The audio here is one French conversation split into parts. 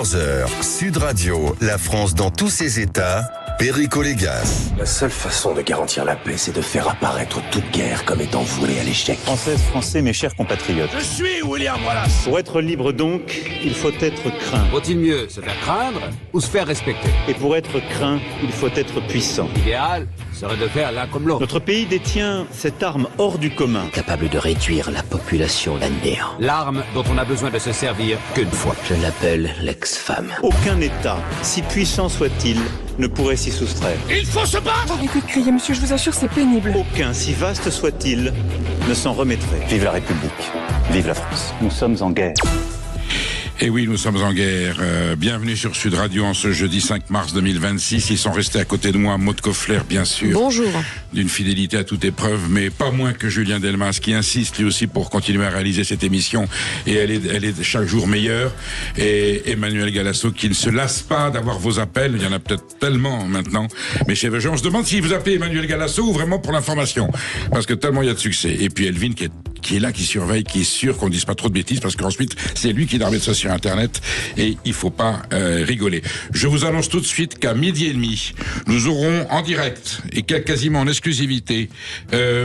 14h, Sud Radio, la France dans tous ses états, Perico Légas. La seule façon de garantir la paix, c'est de faire apparaître toute guerre comme étant vouée à l'échec. Françaises, Français, mes chers compatriotes. Je suis William Wallace. Pour être libre donc, il faut être craint. Vaut-il mieux se faire craindre ou se faire respecter? Et pour être craint, il faut être puissant. L'idéal serait de faire l'un comme l'autre. Notre pays détient cette arme hors du commun. Capable de réduire la population à néant. L'arme dont on n'a besoin de se servir qu'une fois. Je l'appelle l'ex-femme. Aucun État, si puissant soit-il, ne pourrait s'y soustraire. Il faut se battre. Arrêtez de crier, monsieur, je vous assure, c'est pénible. Aucun, si vaste soit-il, ne s'en remettrait. Vive la République, vive la France. Nous sommes en guerre. Et oui, nous sommes en guerre. Bienvenue sur Sud Radio en ce jeudi 5 mars 2026. Ils sont restés à côté de moi, Maud Koffler, bien sûr. Bonjour. D'une fidélité à toute épreuve, mais pas moins que Julien Delmas, qui insiste lui aussi pour continuer à réaliser cette émission. Et elle est chaque jour meilleure. Et Emmanuel Galasso, qui ne se lasse pas d'avoir vos appels. Il y en a peut-être tellement maintenant. Mais chez Vegeur, on se demande si vous appelez Emmanuel Galasso ou vraiment pour l'information. Parce que tellement il y a de succès. Et puis Elvin, qui est là, qui surveille, qui est sûr qu'on ne dise pas trop de bêtises, parce qu'ensuite, c'est lui qui doit remettre ça sur Internet, et il faut pas rigoler. Je vous annonce tout de suite qu'à 12h30, nous aurons en direct, et quasiment en exclusivité,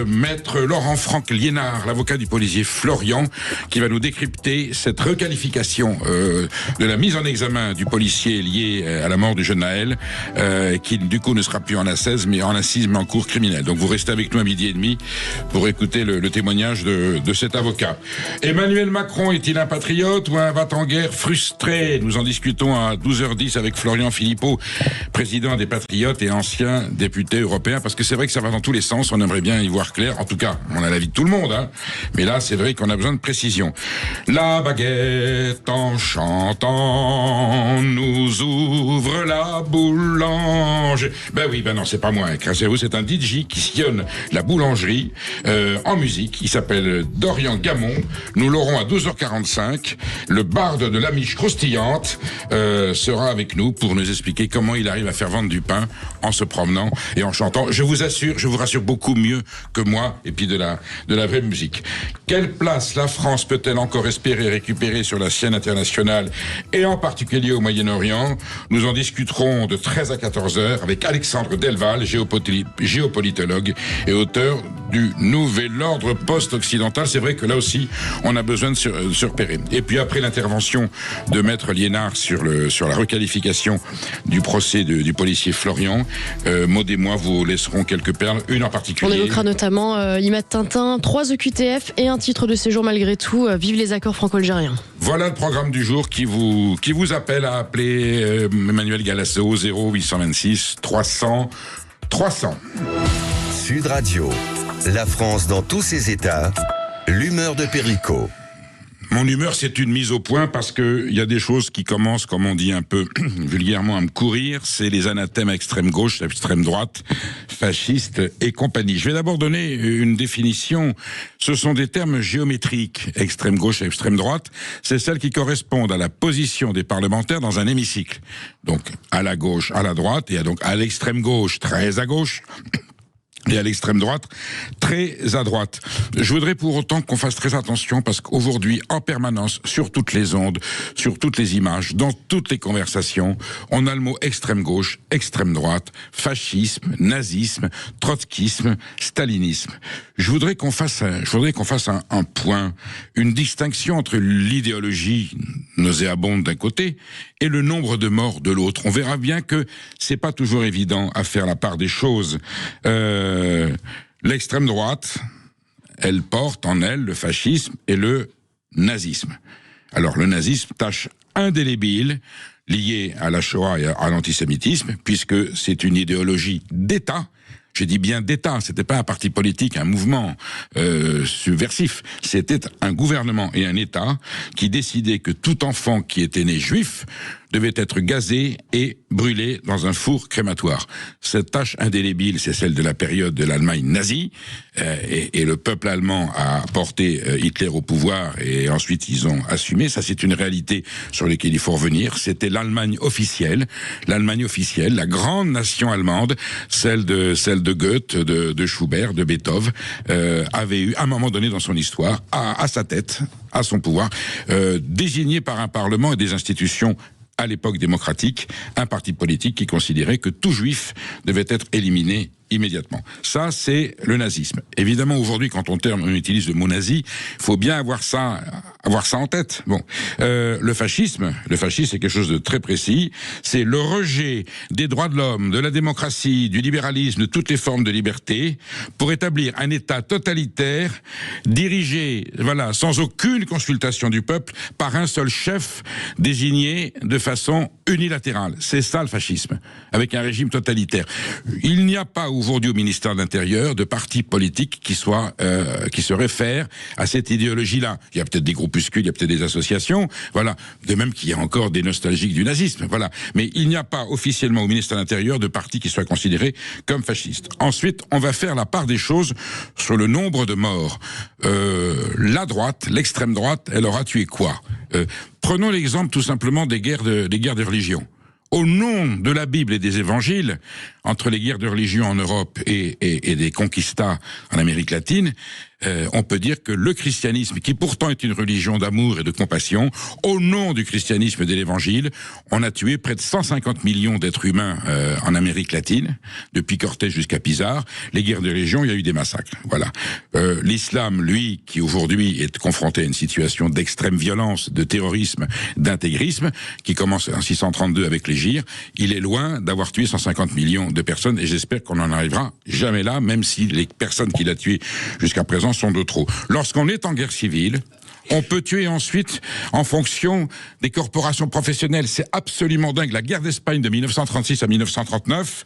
maître Laurent-Franck Liénard, l'avocat du policier Florian, qui va nous décrypter cette requalification de la mise en examen du policier lié à la mort du jeune Naël, qui du coup ne sera plus en assise, mais en cours criminelle. Donc vous restez avec nous à 12h30 pour écouter le témoignage de cet avocat. Emmanuel Macron est-il un patriote ou un va-t-en-guerre frustré? Nous en discutons à 12h10 avec Florian Philippot, président des Patriotes et ancien député européen, parce que c'est vrai que ça va dans tous les sens, on aimerait bien y voir clair. En tout cas, on a l'avis de tout le monde, hein. Mais là, c'est vrai qu'on a besoin de précision. La baguette en chantant nous ouvre la boulange. Ben oui, ben non, c'est pas moi, écrasez-vous, c'est un DJ qui sillonne la boulangerie en musique. Il s'appelle Dorian Gamon. Nous l'aurons à 12h45. Le barde de l'Amiche croustillante sera avec nous pour nous expliquer comment il arrive à faire vendre du pain en se promenant et en chantant. Je vous rassure beaucoup mieux que moi, et puis de la vraie musique. Quelle place la France peut-elle encore espérer récupérer sur la scène internationale et en particulier au Moyen-Orient? Nous en discuterons de 13 à 14h avec Alexandre Delval, géopolitologue et auteur du Nouvel Ordre Post-Occidental. C'est vrai que là aussi, on a besoin de se repérer. Et puis après l'intervention de Maître Liénard sur la requalification du procès du policier Florian, Maud et moi vous laisserons quelques perles, une en particulier. On évoquera notamment Imad Tintin, 3 EQTF et un titre de séjour malgré tout. Vive les accords franco-algériens. Voilà le programme du jour qui vous appelle à appeler Emmanuel Galasso 0826 300 300. Sud Radio, la France dans tous ses états, l'humeur de Perico. Mon humeur, c'est une mise au point parce que il y a des choses qui commencent, comme on dit un peu vulgairement, à me courir. C'est les anathèmes à extrême gauche, à extrême droite, fascistes et compagnie. Je vais d'abord donner une définition. Ce sont des termes géométriques. Extrême gauche et extrême droite, c'est celles qui correspondent à la position des parlementaires dans un hémicycle. Donc, à la gauche, à la droite, et donc à l'extrême gauche, très à gauche, et à l'extrême droite, très à droite. Je voudrais pour autant qu'on fasse très attention parce qu'aujourd'hui, en permanence, sur toutes les ondes, sur toutes les images, dans toutes les conversations, on a le mot extrême gauche, extrême droite, fascisme, nazisme, trotskisme, stalinisme. Je voudrais qu'on fasse un point, une distinction entre l'idéologie nauséabonde d'un côté et le nombre de morts de l'autre. On verra bien que c'est pas toujours évident à faire la part des choses. L'extrême droite, elle porte en elle le fascisme et le nazisme. Alors le nazisme, tâche indélébile liée à la Shoah et à l'antisémitisme, puisque c'est une idéologie d'État. Je dis bien d'État, c'était pas un parti politique, un mouvement subversif. C'était un gouvernement et un État qui décidait que tout enfant qui était né juif devait être gazé et brûlé dans un four crématoire. Cette tâche indélébile, c'est celle de la période de l'Allemagne nazie, et le peuple allemand a porté Hitler au pouvoir, et ensuite ils ont assumé. Ça, c'est une réalité sur laquelle il faut revenir. C'était l'Allemagne officielle, la grande nation allemande, celle de Goethe, de Schubert, de Beethoven, avait eu, à un moment donné dans son histoire, à sa tête, à son pouvoir, désigné par un parlement et des institutions à l'époque démocratique, un parti politique qui considérait que tout juif devait être éliminé immédiatement. Ça, c'est le nazisme. Évidemment, aujourd'hui, quand on utilise le mot nazi, il faut bien avoir ça en tête. Bon, le fascisme, c'est quelque chose de très précis. C'est le rejet des droits de l'homme, de la démocratie, du libéralisme, de toutes les formes de liberté, pour établir un État totalitaire, dirigé, voilà, sans aucune consultation du peuple, par un seul chef désigné de façon unilatérale. C'est ça le fascisme, avec un régime totalitaire. Il n'y a pas aujourd'hui au ministère de l'Intérieur de parti politique qui se réfère à cette idéologie-là. Il y a peut-être des groupuscules, il y a peut-être des associations, voilà. De même qu'il y a encore des nostalgiques du nazisme, voilà. Mais il n'y a pas officiellement au ministère de l'Intérieur de parti qui soit considéré comme fasciste. Ensuite, on va faire la part des choses sur le nombre de morts. La droite, l'extrême droite, elle aura tué quoi? Prenons l'exemple tout simplement des guerres de religion. Au nom de la Bible et des évangiles, entre les guerres de religion en Europe et des conquistas en Amérique latine, on peut dire que le christianisme, qui pourtant est une religion d'amour et de compassion, au nom du christianisme et de l'évangile, on a tué près de 150 millions d'êtres humains en Amérique latine, depuis Cortés jusqu'à Pizarro. Les guerres de religion, il y a eu des massacres. Voilà. L'islam, lui, qui aujourd'hui est confronté à une situation d'extrême violence, de terrorisme, d'intégrisme, qui commence en 632 avec les Gires, il est loin d'avoir tué 150 millions de personnes, et j'espère qu'on n'en arrivera jamais là, même si les personnes qu'il a tuées jusqu'à présent sont de trop. Lorsqu'on est en guerre civile, on peut tuer ensuite en fonction des corporations professionnelles. C'est absolument dingue. La guerre d'Espagne de 1936 à 1939,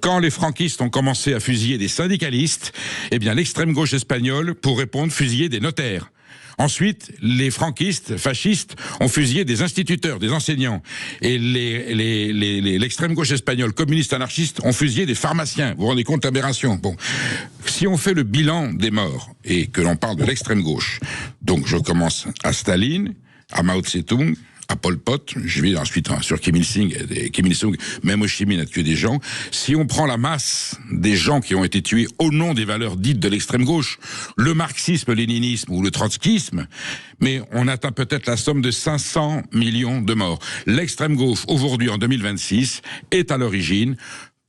quand les franquistes ont commencé à fusiller des syndicalistes, eh bien l'extrême gauche espagnole, pour répondre, fusillait des notaires. Ensuite, les franquistes, fascistes, ont fusillé des instituteurs, des enseignants. Et l'extrême gauche espagnole, communiste anarchiste, ont fusillé des pharmaciens. Vous vous rendez compte de l'aberration? Bon. Si on fait le bilan des morts, et que l'on parle de l'extrême gauche, donc je commence à Staline, à Mao Tse-tung, à Pol Pot, je vais ensuite sur Kim Il-sung, même Ho Chi Minh a tué des gens. Si on prend la masse des gens qui ont été tués au nom des valeurs dites de l'extrême gauche, le marxisme, le léninisme ou le trotskisme, mais on atteint peut-être la somme de 500 millions de morts. L'extrême gauche, aujourd'hui en 2026, est à l'origine,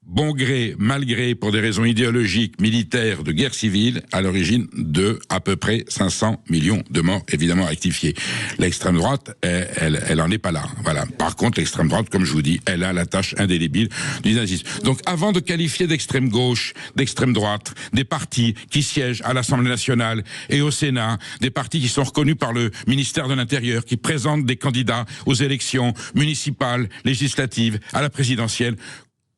bon gré, mal gré, pour des raisons idéologiques, militaires, de guerre civile, à l'origine de à peu près 500 millions de morts, évidemment rectifiés. L'extrême droite, elle en est pas là. Voilà. Par contre, l'extrême droite, comme je vous dis, elle a la tâche indélébile du nazisme. Donc, avant de qualifier d'extrême gauche, d'extrême droite, des partis qui siègent à l'Assemblée nationale et au Sénat, des partis qui sont reconnus par le ministère de l'Intérieur, qui présentent des candidats aux élections municipales, législatives, à la présidentielle,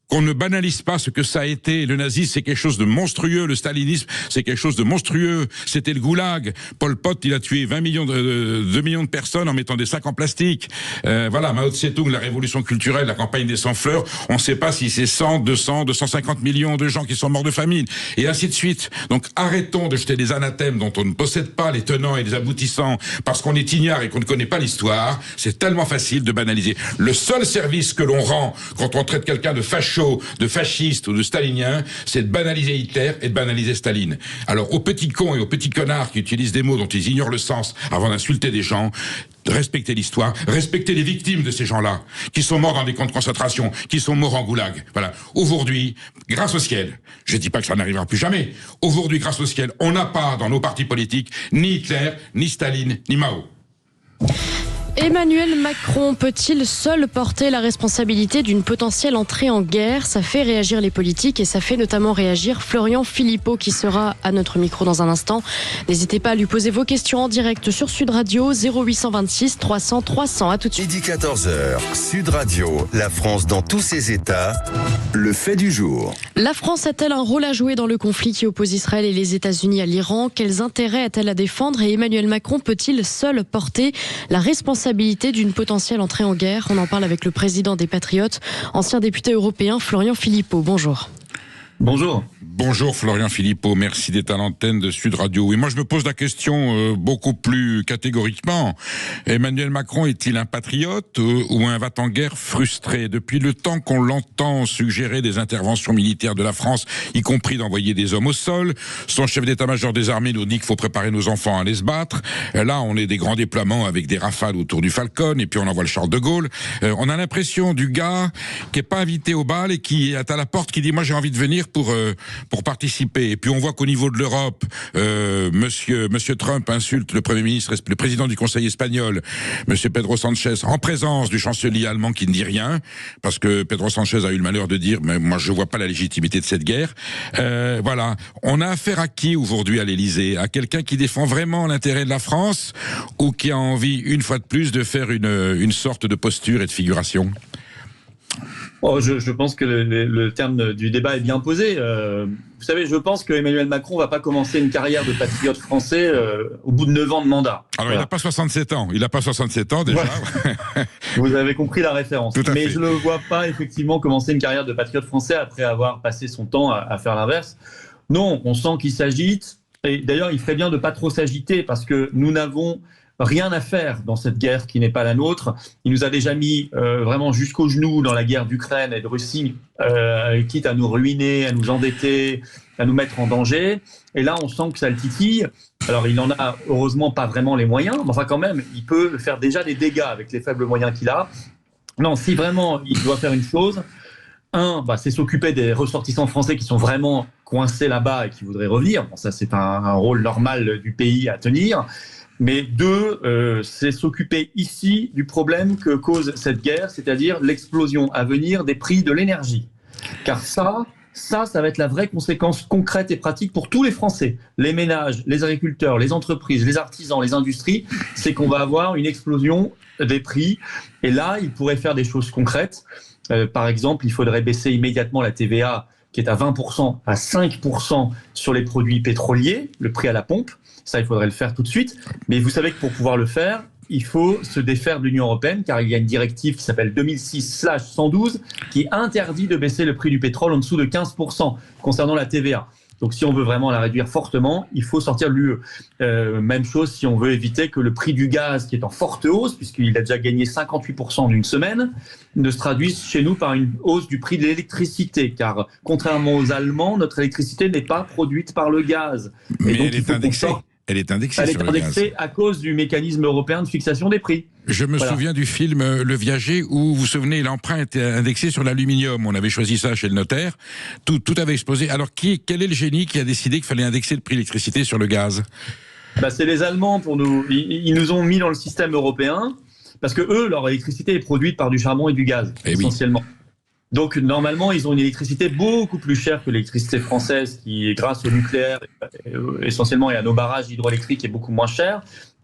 qu'on ne banalise pas ce que ça a été. Le nazisme, c'est quelque chose de monstrueux. Le stalinisme, c'est quelque chose de monstrueux. C'était le goulag. Pol Pot, il a tué 2 millions de personnes en mettant des sacs en plastique. Voilà, Mao Tse-tung, la révolution culturelle, la campagne des 100 fleurs, on ne sait pas si c'est 100, 200, 250 millions de gens qui sont morts de famine. Et ainsi de suite. Donc arrêtons de jeter des anathèmes dont on ne possède pas les tenants et les aboutissants parce qu'on est ignare et qu'on ne connaît pas l'histoire. C'est tellement facile de banaliser. Le seul service que l'on rend quand on traite quelqu'un de facho, de fasciste ou de stalinien, c'est de banaliser Hitler et de banaliser Staline. Alors aux petits cons et aux petits connards qui utilisent des mots dont ils ignorent le sens avant d'insulter des gens, respecter l'histoire, respecter les victimes de ces gens-là, qui sont morts dans des camps de concentration, qui sont morts en goulag. Voilà. Aujourd'hui, grâce au ciel, je ne dis pas que ça n'arrivera plus jamais, aujourd'hui, grâce au ciel, on n'a pas dans nos partis politiques ni Hitler, ni Staline, ni Mao. Emmanuel Macron peut-il seul porter la responsabilité d'une potentielle entrée en guerre? Ça fait réagir les politiques et ça fait notamment réagir Florian Philippot qui sera à notre micro dans un instant. N'hésitez pas à lui poser vos questions en direct sur Sud Radio 0826 300 300. À tout de suite. Midi 14h, Sud Radio, la France dans tous ses états, le fait du jour. La France a-t-elle un rôle à jouer dans le conflit qui oppose Israël et les États-Unis à l'Iran? Quels intérêts a-t-elle à défendre? Et Emmanuel Macron peut-il seul porter la responsabilité d'une potentielle entrée en guerre? On en parle avec le président des Patriotes, ancien député européen Florian Philippot. Bonjour. Bonjour. Bonjour Florian Philippot, merci d'être à l'antenne de Sud Radio. Et moi je me pose la question beaucoup plus catégoriquement. Emmanuel Macron est-il un patriote ou un va-t-en-guerre frustré? Depuis le temps qu'on l'entend suggérer des interventions militaires de la France, y compris d'envoyer des hommes au sol, son chef d'état-major des armées nous dit qu'il faut préparer nos enfants à aller se battre. Là on est des grands déploiements avec des rafales autour du Falcon et puis on envoie le Charles de Gaulle. On a l'impression du gars qui est pas invité au bal et qui est à la porte qui dit moi j'ai envie de venir pour participer. Et puis on voit qu'au niveau de l'Europe, Monsieur Trump insulte le Premier ministre, le président du Conseil espagnol, Monsieur Pedro Sanchez, en présence du chancelier allemand qui ne dit rien, parce que Pedro Sanchez a eu le malheur de dire mais moi je vois pas la légitimité de cette guerre. Voilà, on a affaire à qui aujourd'hui à l'Élysée? À quelqu'un qui défend vraiment l'intérêt de la France ou qui a envie une fois de plus de faire une sorte de posture et de figuration? Je pense que le terme du débat est bien posé. Vous savez, je pense que Emmanuel Macron ne va pas commencer une carrière de patriote français au bout de 9 ans de mandat. Alors, il n'a pas 67 ans. Il n'a pas 67 ans, déjà. Ouais. Vous avez compris la référence. Mais je ne le vois pas, effectivement, commencer une carrière de patriote français après avoir passé son temps à faire l'inverse. Non, on sent qu'il s'agite. Et d'ailleurs, il ferait bien de ne pas trop s'agiter parce que nous n'avons rien à faire dans cette guerre qui n'est pas la nôtre. Il nous a déjà mis vraiment jusqu'au genou dans la guerre d'Ukraine et de Russie, quitte à nous ruiner, à nous endetter, à nous mettre en danger. Et là, on sent que ça le titille. Alors, il n'en a heureusement pas vraiment les moyens, mais enfin quand même, il peut faire déjà des dégâts avec les faibles moyens qu'il a. Non, si vraiment il doit faire une chose, c'est s'occuper des ressortissants français qui sont vraiment coincés là-bas et qui voudraient revenir. Bon, ça, c'est un rôle normal du pays à tenir. Mais 2, c'est s'occuper ici du problème que cause cette guerre, c'est-à-dire l'explosion à venir des prix de l'énergie. Car ça va être la vraie conséquence concrète et pratique pour tous les Français, les ménages, les agriculteurs, les entreprises, les artisans, les industries, c'est qu'on va avoir une explosion des prix. Et là, il pourrait faire des choses concrètes. Par exemple, il faudrait baisser immédiatement la TVA qui est à 20% à 5% sur les produits pétroliers, le prix à la pompe. Ça, il faudrait le faire tout de suite. Mais vous savez que pour pouvoir le faire, il faut se défaire de l'Union européenne, car il y a une directive qui s'appelle 2006/112 qui interdit de baisser le prix du pétrole en dessous de 15% concernant la TVA. Donc si on veut vraiment la réduire fortement, il faut sortir de l'UE. Même chose si on veut éviter que le prix du gaz, qui est en forte hausse, puisqu'il a déjà gagné 58% en une semaine, ne se traduise chez nous par une hausse du prix de l'électricité. Car contrairement aux Allemands, notre électricité n'est pas produite par le gaz. Mais donc, elle est indexée. Elle est indexée sur le gaz. À cause du mécanisme européen de fixation des prix. Je me souviens du film Le Viager où, vous vous souvenez, l'emprunt était indexé sur l'aluminium. On avait choisi ça chez le notaire. Tout avait explosé. Alors, quel est le génie qui a décidé qu'il fallait indexer le prix de l'électricité sur le gaz? C'est les Allemands pour nous. Ils nous ont mis dans le système européen parce que eux, leur électricité est produite par du charbon et du gaz, essentiellement. Oui. Donc, normalement, ils ont une électricité beaucoup plus chère que l'électricité française qui, grâce au nucléaire, essentiellement, et à nos barrages hydroélectriques, est beaucoup moins chère.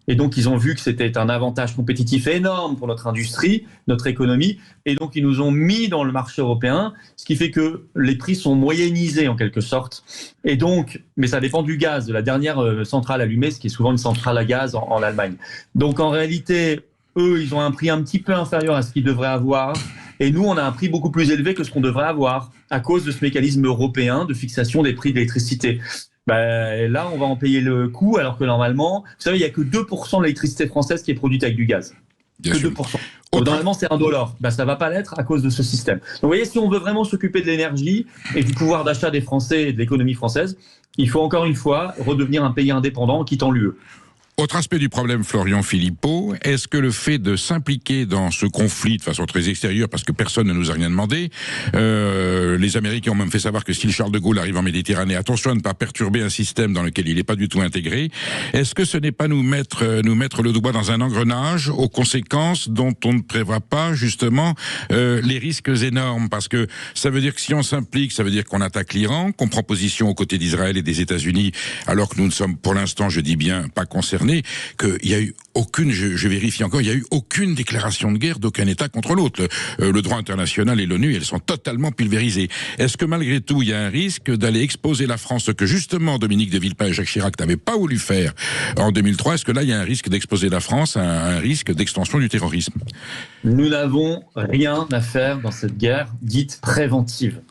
Et donc, ils ont vu que c'était un avantage compétitif énorme pour notre industrie, notre économie. Et donc, ils nous ont mis dans le marché européen, ce qui fait que les prix sont moyennisés en quelque sorte. Et donc, mais ça dépend du gaz, de la dernière centrale allumée, ce qui est souvent une centrale à gaz en Allemagne. Donc, en réalité, eux, ils ont un prix un petit peu inférieur à ce qu'ils devraient avoir. Et nous, on a un prix beaucoup plus élevé que ce qu'on devrait avoir à cause de ce mécanisme européen de fixation des prix de l'électricité. Là, on va en payer le coût, alors que normalement, vous savez, il n'y a que 2% de l'électricité française qui est produite avec du gaz. Bien que sûr. 2%. Normalement, c'est $1. Ça ne va pas l'être à cause de ce système. Donc, vous voyez, si on veut vraiment s'occuper de l'énergie et du pouvoir d'achat des Français et de l'économie française, il faut encore une fois redevenir un pays indépendant en quittant l'UE. Autre aspect du problème, Florian Philippot, est-ce que le fait de s'impliquer dans ce conflit de façon très extérieure, parce que personne ne nous a rien demandé, les Américains ont même fait savoir que si le Charles de Gaulle arrive en Méditerranée, attention à ne pas perturber un système dans lequel il n'est pas du tout intégré, est-ce que ce n'est pas nous mettre le doigt dans un engrenage aux conséquences dont on ne prévoit pas justement les risques énormes? Parce que ça veut dire que si on s'implique, ça veut dire qu'on attaque l'Iran, qu'on prend position aux côtés d'Israël et des États-Unis, alors que nous ne sommes pour l'instant, je dis bien, pas concernés, qu'il y a eu aucune, je vérifie encore, il y a eu aucune déclaration de guerre d'aucun État contre l'autre. Le droit international et l'ONU, elles sont totalement pulvérisées. Est-ce que malgré tout, il y a un risque d'aller exposer la France, ce que justement Dominique de Villepin et Jacques Chirac n'avaient pas voulu faire en 2003? Est-ce que là, il y a un risque d'exposer la France à un risque d'extension du terrorisme? Nous n'avons rien à faire dans cette guerre dite préventive.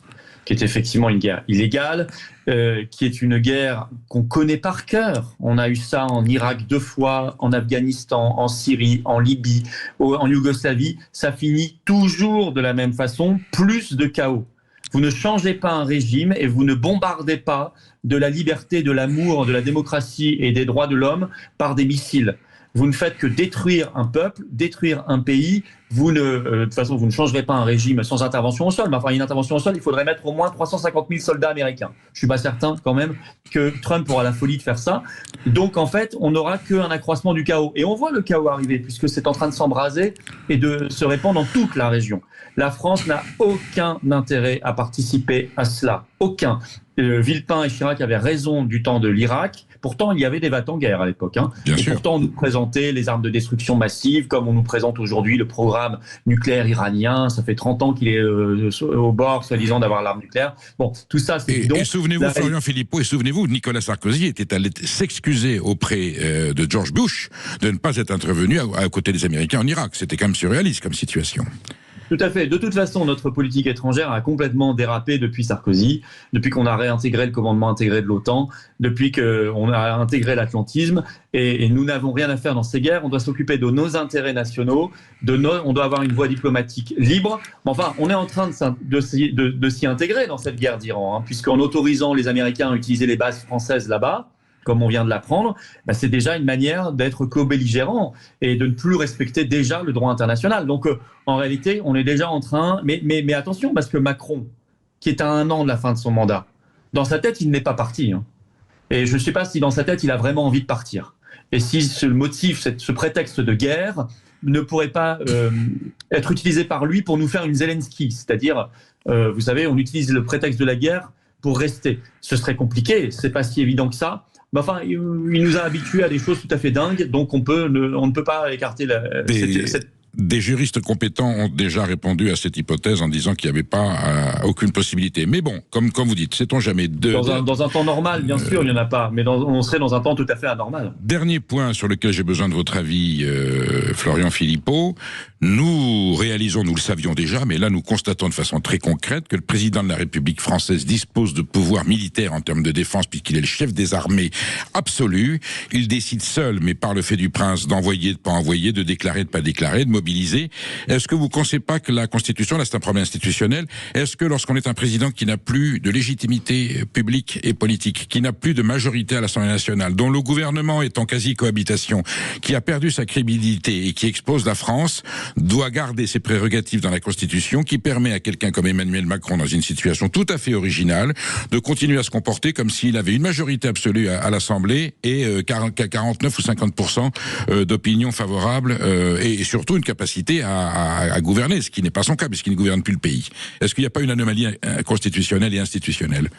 qui est effectivement une guerre illégale, qui est une guerre qu'on connaît par cœur. On a eu ça en Irak 2 fois, en Afghanistan, en Syrie, en Libye, en Yougoslavie. Ça finit toujours de la même façon, plus de chaos. Vous ne changez pas un régime et vous ne bombardez pas de la liberté, de l'amour, de la démocratie et des droits de l'homme par des missiles. Vous ne faites que détruire un peuple, détruire un pays. De toute façon, vous ne changerez pas un régime sans intervention au sol. Mais enfin, une intervention au sol, il faudrait mettre au moins 350 000 soldats américains. Je ne suis pas certain, quand même, que Trump aura la folie de faire ça. Donc, en fait, on n'aura qu'un accroissement du chaos. Et on voit le chaos arriver, puisque c'est en train de s'embraser et de se répandre dans toute la région. La France n'a aucun intérêt à participer à cela. Aucun. Villepin et Chirac avaient raison du temps de l'Irak. Pourtant, il y avait des va-t-en-guerre à l'époque. Et pourtant, on nous présentait les armes de destruction massive, comme on nous présente aujourd'hui le programme nucléaire iranien. Ça fait 30 ans qu'il est au bord, soi-disant, d'avoir l'arme nucléaire. Bon, tout ça, c'est bidon. Et souvenez-vous, Florian Philippot, et souvenez-vous, Nicolas Sarkozy était allé s'excuser auprès de George Bush de ne pas être intervenu à côté des Américains en Irak. C'était quand même surréaliste comme situation. Tout à fait. De toute façon, notre politique étrangère a complètement dérapé depuis Sarkozy, depuis qu'on a réintégré le commandement intégré de l'OTAN, depuis qu'on a intégré l'atlantisme, et nous n'avons rien à faire dans ces guerres. On doit s'occuper de nos intérêts nationaux, on doit avoir une voie diplomatique libre. Mais enfin, on est en train de s'y intégrer dans cette guerre d'Iran, puisqu'en autorisant les Américains à utiliser les bases françaises là-bas, comme on vient de l'apprendre, c'est déjà une manière d'être co-belligérant et de ne plus respecter déjà le droit international. Donc, en réalité, on est déjà en train... Mais attention, parce que Macron, qui est à 1 an de la fin de son mandat, dans sa tête, il n'est pas parti. Et je ne sais pas si dans sa tête, il a vraiment envie de partir. Et si ce motif, ce prétexte de guerre ne pourrait pas être utilisé par lui pour nous faire une Zelensky. C'est-à-dire, vous savez, on utilise le prétexte de la guerre pour rester. Ce serait compliqué, c'est pas si évident que ça. Mais enfin, il nous a habitués à des choses tout à fait dingues, donc on ne peut pas écarter cette... Des juristes compétents ont déjà répondu à cette hypothèse en disant qu'il n'y avait pas aucune possibilité. Mais bon, comme vous dites, sait-on jamais... Dans un temps normal, bien sûr, il n'y en a pas, mais on serait dans un temps tout à fait anormal. Dernier point sur lequel j'ai besoin de votre avis, Florian Philippot. Nous réalisons, nous le savions déjà, mais là nous constatons de façon très concrète que le président de la République française dispose de pouvoirs militaires en termes de défense puisqu'il est le chef des armées absolu. Il décide seul, mais par le fait du prince, d'envoyer, de pas envoyer, de déclarer, de pas déclarer, de mobiliser. Est-ce que vous ne pensez pas que la Constitution, là c'est un problème institutionnel, est-ce que lorsqu'on est un président qui n'a plus de légitimité publique et politique, qui n'a plus de majorité à l'Assemblée nationale, dont le gouvernement est en quasi-cohabitation, qui a perdu sa crédibilité et qui expose la France, doit garder ses prérogatives dans la Constitution, qui permet à quelqu'un comme Emmanuel Macron, dans une situation tout à fait originale, de continuer à se comporter comme s'il avait une majorité absolue à l'Assemblée et 49 ou 50% d'opinion favorable et surtout une capacité à gouverner, ce qui n'est pas son cas puisqu'il ne gouverne plus le pays. Est-ce qu'il n'y a pas une anomalie constitutionnelle et institutionnelle ?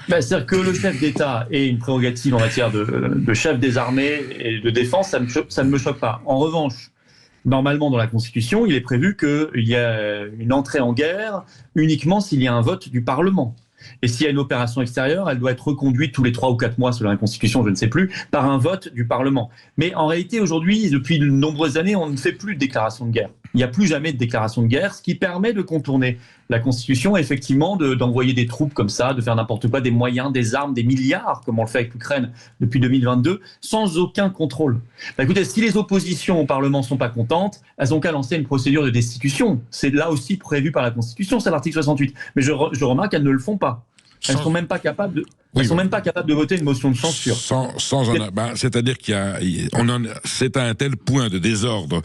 C'est-à-dire que le chef d'État ait une prérogative en matière de chef des armées et de défense, ça ne me choque pas. En revanche, normalement, dans la Constitution, il est prévu qu'il y a une entrée en guerre uniquement s'il y a un vote du Parlement. Et s'il y a une opération extérieure, elle doit être reconduite tous les 3 ou 4 mois, selon la Constitution, je ne sais plus, par un vote du Parlement. Mais en réalité, aujourd'hui, depuis de nombreuses années, on ne fait plus de déclaration de guerre. Il n'y a plus jamais de déclaration de guerre, ce qui permet de contourner la Constitution, effectivement, d'envoyer des troupes comme ça, de faire n'importe quoi, des moyens, des armes, des milliards, comme on le fait avec l'Ukraine depuis 2022, sans aucun contrôle. Écoutez, si les oppositions au Parlement ne sont pas contentes, elles ont qu'à lancer une procédure de destitution. C'est là aussi prévu par la Constitution, c'est l'article 68. Mais je remarque qu'elles ne le font pas. Elles ne sont même pas capables de... Ils sont même pas capables de voter une motion de censure. C'est-à-dire c'est à un tel point de désordre,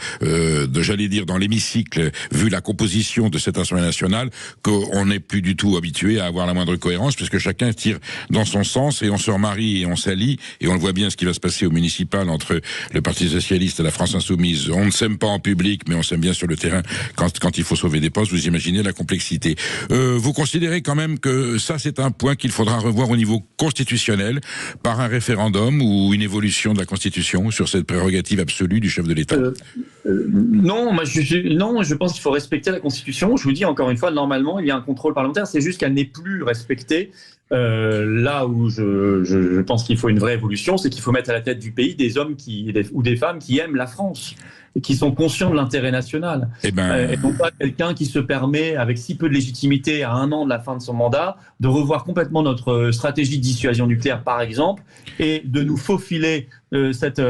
j'allais dire, dans l'hémicycle, vu la composition de cette Assemblée nationale, qu'on n'est plus du tout habitué à avoir la moindre cohérence, puisque chacun tire dans son sens et on se remarie et on s'allie, et on le voit bien ce qui va se passer au municipal entre le Parti socialiste et la France insoumise. On ne s'aime pas en public, mais on s'aime bien sur le terrain quand il faut sauver des postes. Vous imaginez la complexité. Vous considérez quand même que ça, c'est un point qu'il faudra revoir au niveau constitutionnel par un référendum ou une évolution de la Constitution sur cette prérogative absolue du chef de l'État? Non, je pense qu'il faut respecter la Constitution. Je vous dis encore une fois, normalement, il y a un contrôle parlementaire. C'est juste qu'elle n'est plus respectée. Là où je pense qu'il faut une vraie évolution, c'est qu'il faut mettre à la tête du pays des hommes ou des femmes qui aiment la France et qui sont conscients de l'intérêt national. Et non pas quelqu'un qui se permet, avec si peu de légitimité, à 1 an de la fin de son mandat, de revoir complètement notre stratégie de dissuasion nucléaire, par exemple, et de nous faufiler cette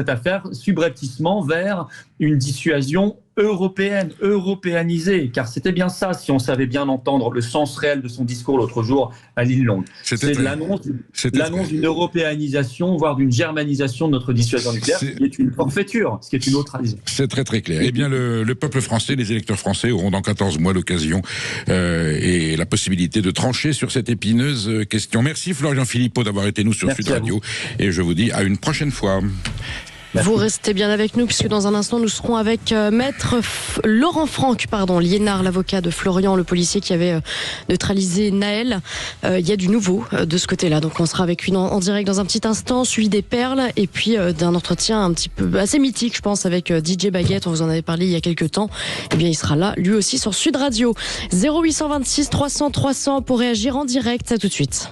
affaire subrepticement vers une dissuasion européanisée, car c'était bien ça, si on savait bien entendre le sens réel de son discours l'autre jour à l'île Longue. C'est l'annonce d'une européanisation, voire d'une germanisation de notre dissuasion nucléaire, ce qui est une forfaiture, ce qui est une autre analyse. C'est très très clair. Eh bien, le peuple français, les électeurs français auront dans 14 mois l'occasion et la possibilité de trancher sur cette épineuse question. Merci Florian Philippot d'avoir été nous sur Sud Radio, et je vous dis à une prochaine fois. Vous restez bien avec nous, puisque dans un instant, nous serons avec maître Laurent Franck, Liénard, l'avocat de Florian, le policier qui avait neutralisé Naël. Il y a du nouveau de ce côté-là, donc on sera avec lui en direct dans un petit instant, suivi des perles, et puis d'un entretien un petit peu assez mythique, je pense, avec DJ Baguette. On vous en avait parlé il y a quelques temps. Eh bien, il sera là, lui aussi, sur Sud Radio. 0826 300 300 pour réagir en direct. À tout de suite.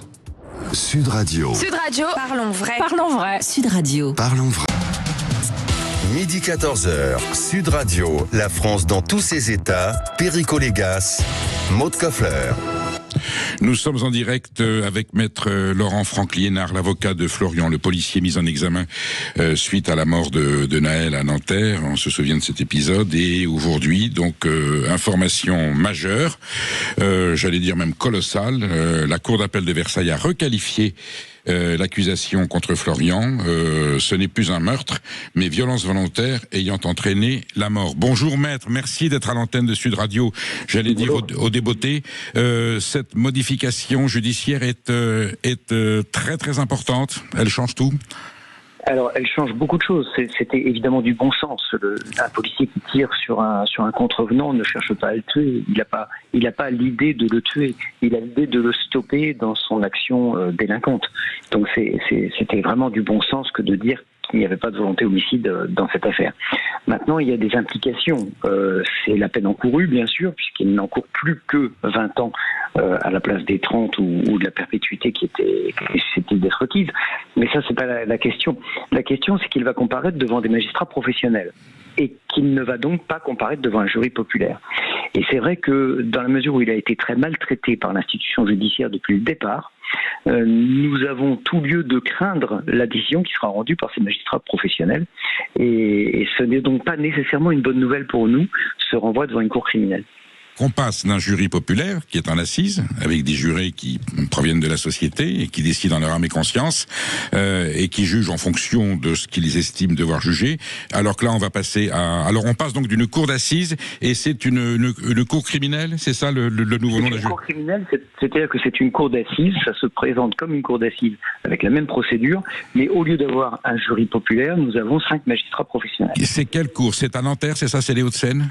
Sud Radio. Sud Radio. Parlons vrai. Parlons vrai. Sud Radio. Parlons vrai. Midi 14h, Sud Radio, la France dans tous ses états, Perico Légas, Maud Koffler. Nous sommes en direct avec maître Laurent Franck Liénard, l'avocat de Florian, le policier mis en examen suite à la mort de Naël à Nanterre. On se souvient de cet épisode, et aujourd'hui, donc, information majeure, j'allais dire même colossale, la Cour d'appel de Versailles a requalifié l'accusation contre Florian. Ce n'est plus un meurtre, mais violence volontaire ayant entraîné la mort. Bonjour maître, merci d'être à l'antenne de Sud Radio. J'allais dire au débeauté, cette modification judiciaire est très très importante. Elle change tout. Alors, elle change beaucoup de choses. C'était évidemment du bon sens. Un policier qui tire sur un contrevenant ne cherche pas à le tuer. Il n'a pas l'idée de le tuer. Il a l'idée de le stopper dans son action délinquante. Donc, c'était vraiment du bon sens que de dire qu'il n'y avait pas de volonté homicide dans cette affaire. Maintenant, il y a des implications. C'est la peine encourue, bien sûr, puisqu'il n'encourt plus que 20 ans à la place des 30 ou de la perpétuité qui était susceptible d'être requise. Mais ça, c'est pas la question. La question, c'est qu'il va comparaître devant des magistrats professionnels et qu'il ne va donc pas comparaître devant un jury populaire. Et c'est vrai que dans la mesure où il a été très maltraité par l'institution judiciaire depuis le départ, nous avons tout lieu de craindre la décision qui sera rendue par ces magistrats professionnels. Et ce n'est donc pas nécessairement une bonne nouvelle pour nous, ce renvoi devant une cour criminelle. qu'on passe d'un jury populaire, qui est en assise, avec des jurés qui proviennent de la société et qui décident en leur âme et conscience, et qui jugent en fonction de ce qu'ils estiment devoir juger, alors que là on va passer à... Alors on passe donc d'une cour d'assises, et c'est une cour criminelle, c'est ça le nouveau nom de la jury? Une cour criminelle, c'est-à-dire que c'est une cour d'assises, ça se présente comme une cour d'assises, avec la même procédure, mais au lieu d'avoir un jury populaire, nous avons 5 magistrats professionnels. Et c'est quelle cour? C'est à Nanterre, c'est ça, c'est les Hauts-de-Seine?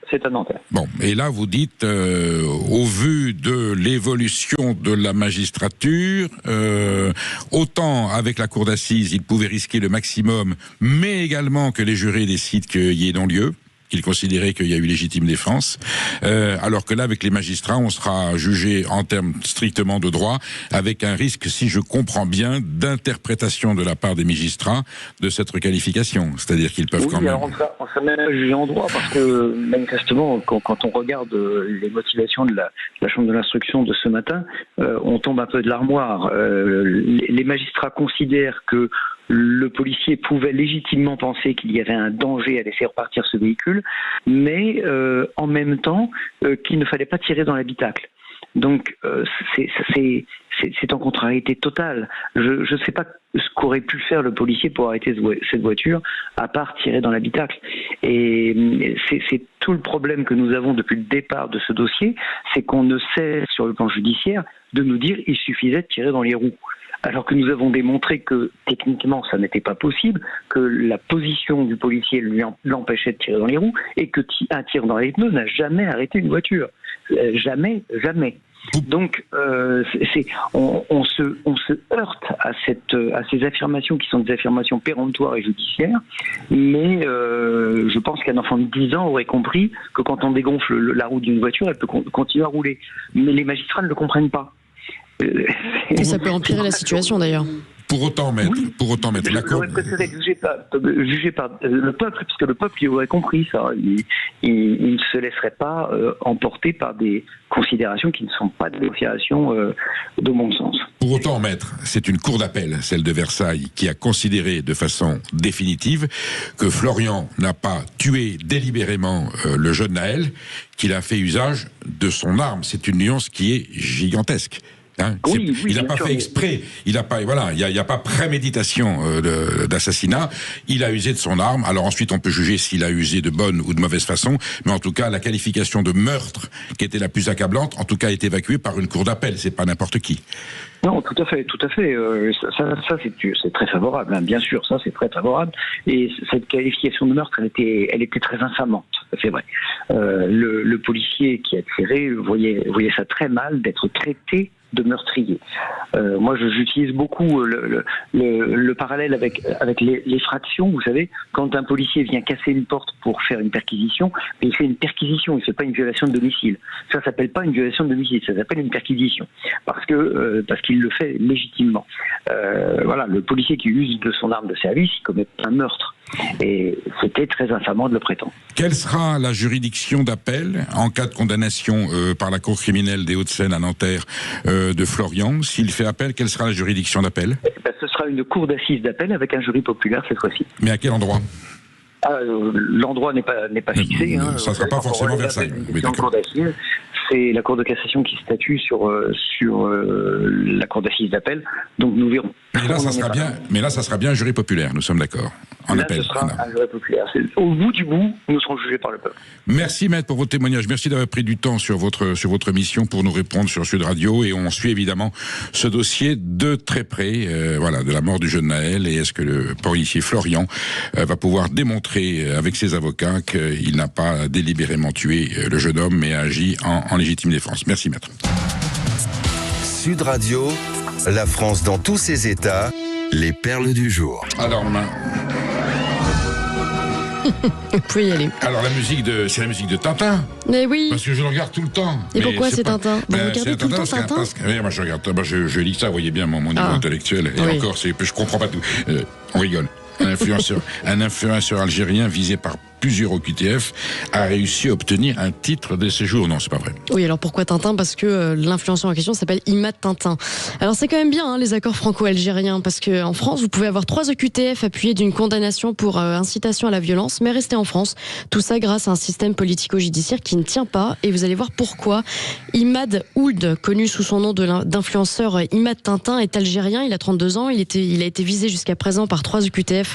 C'est à Nanterre. Bon, et là vous dites, au vu de l'évolution de la magistrature, autant avec la cour d'assises, ils pouvaient risquer le maximum, mais également que les jurés décident qu'il y ait non-lieu, qu'ils considéraient qu'il y a eu légitime défense, alors que là, avec les magistrats, on sera jugé en termes strictement de droit, avec un risque, si je comprends bien, d'interprétation de la part des magistrats de cette requalification. C'est-à-dire qu'ils peuvent quand même... Alors on sera même jugé en droit, parce que manifestement, quand on regarde les motivations de la Chambre de l'instruction de ce matin, on tombe un peu de l'armoire. Les magistrats considèrent que le policier pouvait légitimement penser qu'il y avait un danger à laisser repartir ce véhicule, mais en même temps qu'il ne fallait pas tirer dans l'habitacle. Donc c'est en contrariété totale. Je ne sais pas ce qu'aurait pu faire le policier pour arrêter cette voiture, à part tirer dans l'habitacle. Et c'est tout le problème que nous avons depuis le départ de ce dossier, c'est qu'on ne sait, sur le plan judiciaire, de nous dire qu'il suffisait de tirer dans les roues. Alors que nous avons démontré que techniquement ça n'était pas possible, que la position du policier l'empêchait de tirer dans les roues, et que un tir dans les pneus n'a jamais arrêté une voiture. Jamais. Donc, on se heurte à ces affirmations qui sont des affirmations péremptoires et judiciaires, mais je pense qu'un enfant de 10 ans aurait compris que quand on dégonfle la roue d'une voiture, elle peut continuer à rouler. Mais les magistrats ne le comprennent pas. Et ça peut empirer la situation d'ailleurs. Pour autant, maître, la Cour... J'aurais préféré être jugé par le peuple, puisque le peuple il aurait compris ça. Il ne se laisserait pas emporter par des considérations qui ne sont pas des considérations de bon sens. Pour autant, maître, c'est une cour d'appel, celle de Versailles, qui a considéré de façon définitive que Florian n'a pas tué délibérément le jeune Naël, qu'il a fait usage de son arme. C'est une nuance qui est gigantesque. Il n'a pas fait exprès, il n'y a pas préméditation d'assassinat, il a usé de son arme. Alors ensuite on peut juger s'il a usé de bonne ou de mauvaise façon, mais en tout cas la qualification de meurtre qui était la plus accablante, en tout cas est évacuée par une cour d'appel, c'est pas n'importe qui. Non, tout à fait. Ça c'est très favorable, hein. Bien sûr, ça c'est très favorable. Et cette qualification de meurtre, elle était très infamante, c'est vrai. Le policier qui a tiré voyait ça très mal d'être traité de meurtrier. Moi, j'utilise beaucoup le parallèle avec les fractions. Vous savez, quand un policier vient casser une porte pour faire une perquisition, il fait une perquisition, il ne fait pas une violation de domicile. Ça s'appelle pas une violation de domicile, ça s'appelle une perquisition, parce qu'il le fait légitimement. Le policier qui use de son arme de service, il commet un meurtre. Et c'était très infamant de le prétendre. Quelle sera la juridiction d'appel en cas de condamnation par la Cour criminelle des Hauts-de-Seine à Nanterre de Florian? S'il fait appel, quelle sera la juridiction d'appel? Ce sera une cour d'assises d'appel avec un jury populaire cette fois-ci. Mais à quel endroit? L'endroit n'est pas fixé. Ça ne sera pas forcément Versailles. C'est la Cour de cassation qui statue sur la Cour d'assises d'appel. Donc nous verrons. Mais là, ça sera bien un jury populaire, nous sommes d'accord. Ce sera un jury populaire. Au bout du bout, nous serons jugés par le peuple. Merci, maître, pour votre témoignage. Merci d'avoir pris du temps sur votre mission pour nous répondre sur Sud Radio. Et on suit évidemment ce dossier de très près, de la mort du jeune Naël. Et est-ce que le policier Florian va pouvoir démontrer avec ses avocats qu'il n'a pas délibérément tué le jeune homme, mais a agi en légitime défense. Merci, maître. Sud Radio, la France dans tous ses états, les perles du jour. Alors, vous pouvez y aller. Alors c'est la musique de Tintin. Mais oui. Parce que je le regarde tout le temps. Et pourquoi c'est Tintin? Vous regardez tout le temps Tintin? Oui, moi je regarde. Je lis ça, vous voyez bien mon niveau intellectuel. Et encore, je comprends pas tout. On rigole. Un influenceur algérien visé par plusieurs OQTF a réussi à obtenir un titre de séjour. Non, c'est pas vrai. Oui, alors pourquoi Tintin? Parce que l'influenceur en question s'appelle Imad Tintin. Alors c'est quand même bien les accords franco-algériens, parce qu'en France, vous pouvez avoir 3 OQTF appuyés d'une condamnation pour incitation à la violence, mais rester en France. Tout ça grâce à un système politico-judiciaire qui ne tient pas, et vous allez voir pourquoi. Imad Ould, connu sous son nom d'influenceur Imad Tintin, est algérien, il a 32 ans, il a été visé jusqu'à présent par 3 OQTF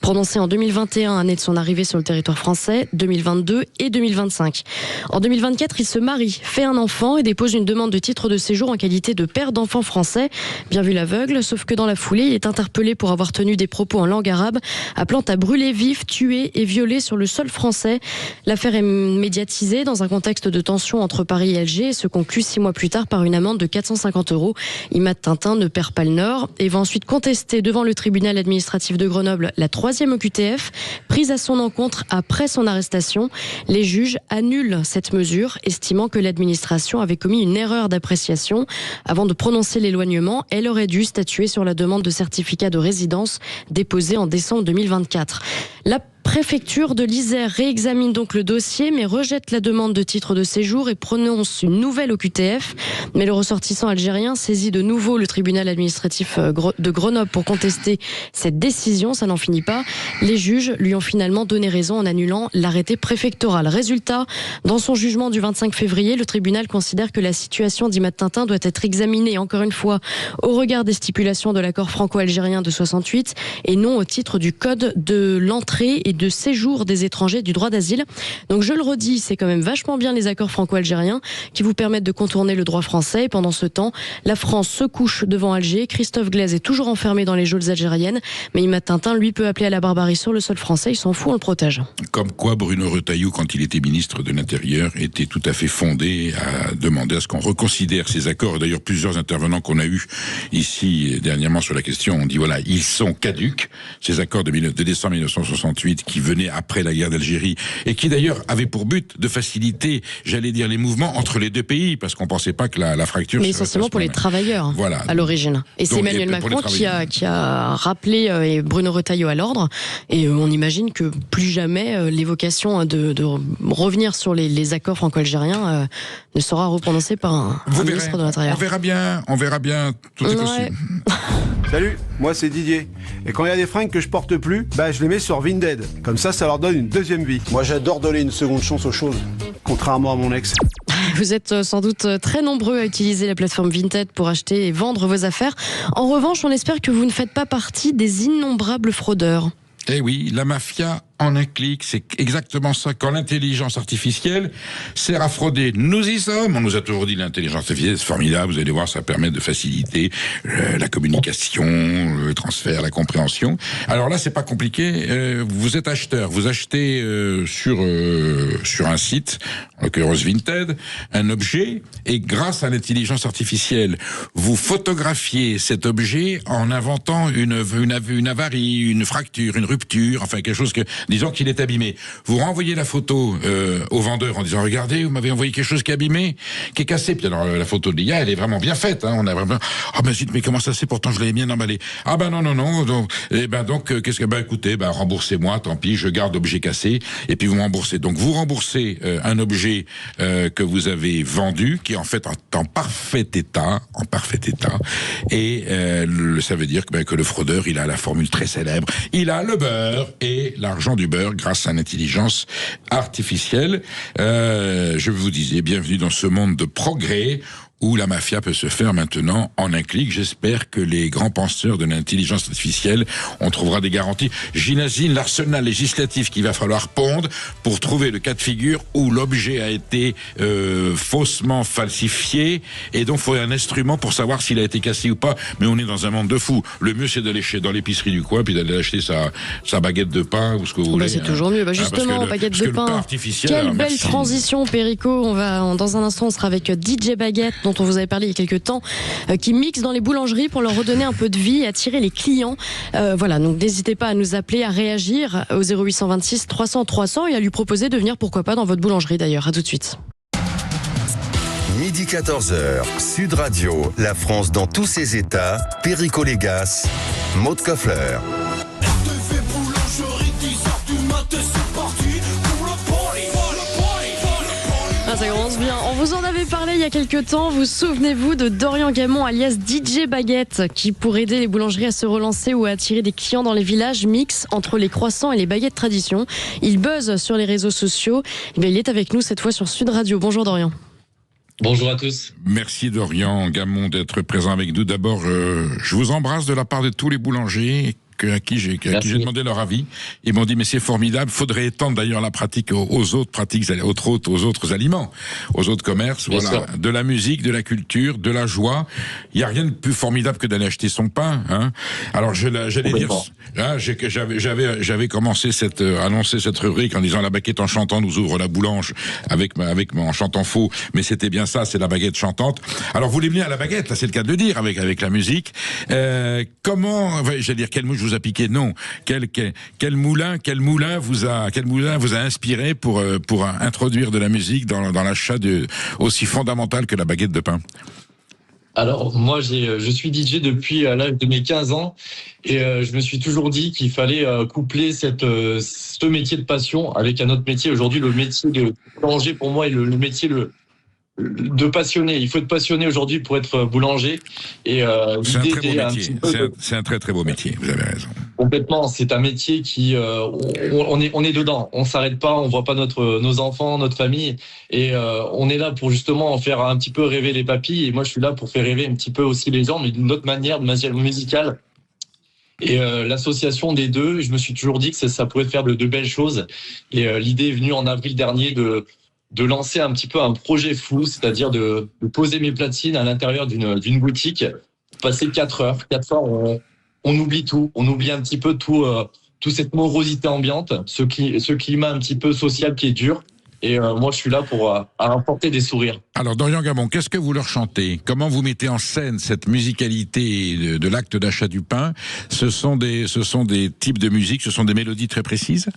prononcés en 2021, année de son arrivée sur le territoire français, 2022 et 2025. En 2024, il se marie, fait un enfant et dépose une demande de titre de séjour en qualité de père d'enfant français. Bien vu l'aveugle, sauf que dans la foulée, il est interpellé pour avoir tenu des propos en langue arabe, appelant à brûler vif, tuer et violer sur le sol français. L'affaire est médiatisée dans un contexte de tension entre Paris et Alger et se conclut 6 mois plus tard par une amende de 450 €. Imad Tintin ne perd pas le nord et va ensuite contester devant le tribunal administratif de Grenoble la 3e OQTF, prise à son encontre après son arrestation. Les juges annulent cette mesure, estimant que l'administration avait commis une erreur d'appréciation. Avant de prononcer l'éloignement, elle aurait dû statuer sur la demande de certificat de résidence déposée en décembre 2024. La préfecture de l'Isère réexamine donc le dossier, mais rejette la demande de titre de séjour et prononce une nouvelle OQTF. Mais le ressortissant algérien saisit de nouveau le tribunal administratif de Grenoble pour contester cette décision. Ça n'en finit pas. Les juges lui ont finalement donné raison en annulant l'arrêté préfectoral. Résultat, dans son jugement du 25 février, le tribunal considère que la situation d'Imad Tintin doit être examinée, encore une fois, au regard des stipulations de l'accord franco-algérien de 68 et non au titre du code de l'entrée et et de séjour des étrangers, du droit d'asile. Donc je le redis, c'est quand même vachement bien les accords franco-algériens qui vous permettent de contourner le droit français. Et pendant ce temps, la France se couche devant Alger. Christophe Glaise est toujours enfermé dans les geôles algériennes, mais Imad Tintin, lui, peut appeler à la barbarie sur le sol français. Il s'en fout, on le protège. Comme quoi Bruno Retailleau, quand il était ministre de l'Intérieur, était tout à fait fondé à demander à ce qu'on reconsidère ces accords. D'ailleurs, plusieurs intervenants qu'on a eus ici dernièrement sur la question ont dit voilà, ils sont caducs, ces accords de décembre 1968 qui venaient après la guerre d'Algérie et qui d'ailleurs avaient pour but de faciliter, j'allais dire, les mouvements entre les deux pays, parce qu'on pensait pas que la fracture... Mais essentiellement pour les travailleurs, voilà, à l'origine. Et c'est Emmanuel Macron qui a rappelé Bruno Retailleau à l'ordre, et on imagine que plus jamais l'évocation de revenir sur les accords franco-algériens ne sera reprononcée par un ministre de l'Intérieur. On verra bien, tout est possible. Salut, moi c'est Didier. Et quand il y a des fringues que je porte plus, je les mets sur Vinted. Comme ça leur donne une deuxième vie. Moi j'adore donner une seconde chance aux choses, contrairement à mon ex. Vous êtes sans doute très nombreux à utiliser la plateforme Vinted pour acheter et vendre vos affaires. En revanche, on espère que vous ne faites pas partie des innombrables fraudeurs. Eh oui, la mafia en un clic, c'est exactement ça. Quand l'intelligence artificielle sert à frauder, nous y sommes. On nous a toujours dit l'intelligence artificielle, c'est formidable, vous allez voir, ça permet de faciliter la communication, le transfert, la compréhension. Alors là, c'est pas compliqué. Vous êtes acheteur, vous achetez sur un site, en l'occurrence Vinted, un objet, et grâce à l'intelligence artificielle, vous photographiez cet objet en inventant une avarie, une fracture, une rupture, enfin quelque chose que... Disons qu'il est abîmé. Vous renvoyez la photo au vendeur en disant regardez, vous m'avez envoyé quelque chose qui est abîmé, qui est cassé. Puis alors la photo de l'IA, elle est vraiment bien faite. Hein. On a vraiment zut, mais comment ça c'est, pourtant je l'avais bien emballé. Non. Donc qu'est-ce que écoutez, remboursez-moi, tant pis, je garde l'objet cassé et puis vous me remboursez. Donc vous remboursez un objet que vous avez vendu, qui est en fait en parfait état, et ça veut dire que le fraudeur, il a la formule très célèbre, il a le beurre et l'argent du beurre grâce à l'intelligence artificielle. Je vous disais, bienvenue dans ce monde de progrès où la mafia peut se faire maintenant en un clic. J'espère que les grands penseurs de l'intelligence artificielle, on trouvera des garanties. J'imagine l'arsenal législatif qu'il va falloir pondre pour trouver le cas de figure où l'objet a été faussement falsifié, et donc il faut un instrument pour savoir s'il a été cassé ou pas. Mais on est dans un monde de fous. Le mieux, c'est d'aller dans l'épicerie du coin, puis d'aller acheter sa baguette de pain ou ce que vous voulez. C'est toujours mieux. Justement, baguette de pain. Quelle belle transition, Perico. Dans un instant, on sera avec DJ Baguette, dont on vous avait parlé il y a quelques temps, qui mixe dans les boulangeries pour leur redonner un peu de vie et attirer les clients. Voilà, donc n'hésitez pas à nous appeler, à réagir au 0826 300 300 et à lui proposer de venir, pourquoi pas, dans votre boulangerie d'ailleurs. À tout de suite. Midi 14h, Sud Radio, la France dans tous ses états, Perico Légas, Maud Koffler. Ça commence bien. On vous en avait parlé il y a quelques temps. Vous souvenez-vous de Dorian Gamon, alias DJ Baguette, qui, pour aider les boulangeries à se relancer ou à attirer des clients dans les villages, mixe entre les croissants et les baguettes tradition. Il buzz sur les réseaux sociaux. Il est avec nous cette fois sur Sud Radio. Bonjour Dorian. Bonjour à tous. Merci Dorian Gamon d'être présent avec nous. D'abord, je vous embrasse de la part de tous les boulangers à qui j'ai demandé leur avis. Ils m'ont dit mais c'est formidable, faudrait étendre d'ailleurs la pratique aux autres pratiques, aux autres aliments, aux autres commerces. Bien voilà, sûr. De la musique, de la culture, de la joie. Il y a rien de plus formidable que d'aller acheter son pain. Hein. Alors j'allais dire, hein, j'avais commencé annoncé cette rubrique en disant la baguette en chantant nous ouvre la boulange en chantant faux, mais c'était bien ça, c'est la baguette chantante. Alors vous voulez venir à la baguette, là c'est le cas de le dire avec la musique. Comment, j'allais dire quel mot je vous a piqué, non. Quel moulin vous a inspiré pour introduire de la musique dans l'achat aussi fondamental que la baguette de pain? Alors moi je suis DJ depuis l'âge de mes 15 ans et je me suis toujours dit qu'il fallait coupler ce métier de passion avec un autre métier. Aujourd'hui, le métier de boulanger pour moi est le métier de passionné. Il faut être passionné aujourd'hui pour être boulanger. Et c'est un très beau métier. C'est un très très beau métier. Vous avez raison. Complètement. C'est un métier qui on est dedans. On s'arrête pas. On voit pas nos enfants, notre famille. Et on est là pour justement faire un petit peu rêver les papilles. Et moi, je suis là pour faire rêver un petit peu aussi les gens, mais d'une autre manière, de manière musicale. Et l'association des deux, je me suis toujours dit que ça pouvait faire de belles choses. Et l'idée est venue en avril dernier de lancer un petit peu un projet fou, c'est-à-dire de poser mes platines à l'intérieur d'une boutique, passer 4 heures. 4 heures, on oublie tout, on oublie un petit peu toute cette morosité ambiante, ce climat un petit peu social qui est dur. Et moi, je suis là pour apporter des sourires. Alors, Dorian Gabon, qu'est-ce que vous leur chantez? Comment vous mettez en scène cette musicalité de l'acte d'achat du pain? Ce sont des types de musique, ce sont des mélodies très précises?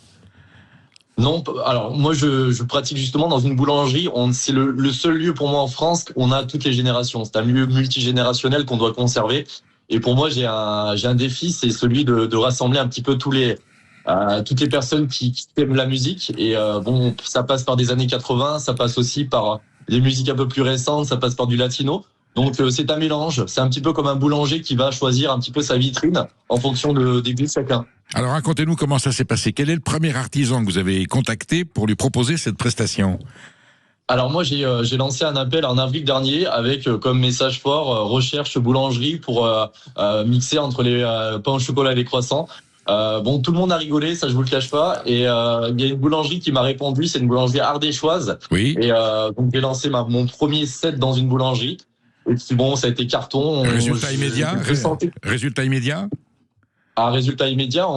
Non, alors moi je pratique justement dans une boulangerie. C'est le seul lieu pour moi en France où on a toutes les générations. C'est un lieu multigénérationnel qu'on doit conserver. Et pour moi, j'ai un défi, c'est celui de rassembler un petit peu toutes les personnes qui aiment la musique. Et bon, ça passe par des années 80, ça passe aussi par des musiques un peu plus récentes, ça passe par du latino. Donc c'est un mélange. C'est un petit peu comme un boulanger qui va choisir un petit peu sa vitrine en fonction des goûts de chacun. Alors racontez-nous comment ça s'est passé. Quel est le premier artisan que vous avez contacté pour lui proposer cette prestation? Alors moi j'ai lancé un appel en avril dernier avec comme message fort recherche boulangerie pour mixer entre les pains au chocolat et les croissants. Bon, tout le monde a rigolé, ça je vous le cache pas. Et il y a une boulangerie qui m'a répondu, c'est une boulangerie ardéchoise. Oui. Et donc j'ai lancé mon premier set dans une boulangerie. Et puis bon, ça a été carton. Résultat immédiat. Résultat immédiat. À résultat immédiat,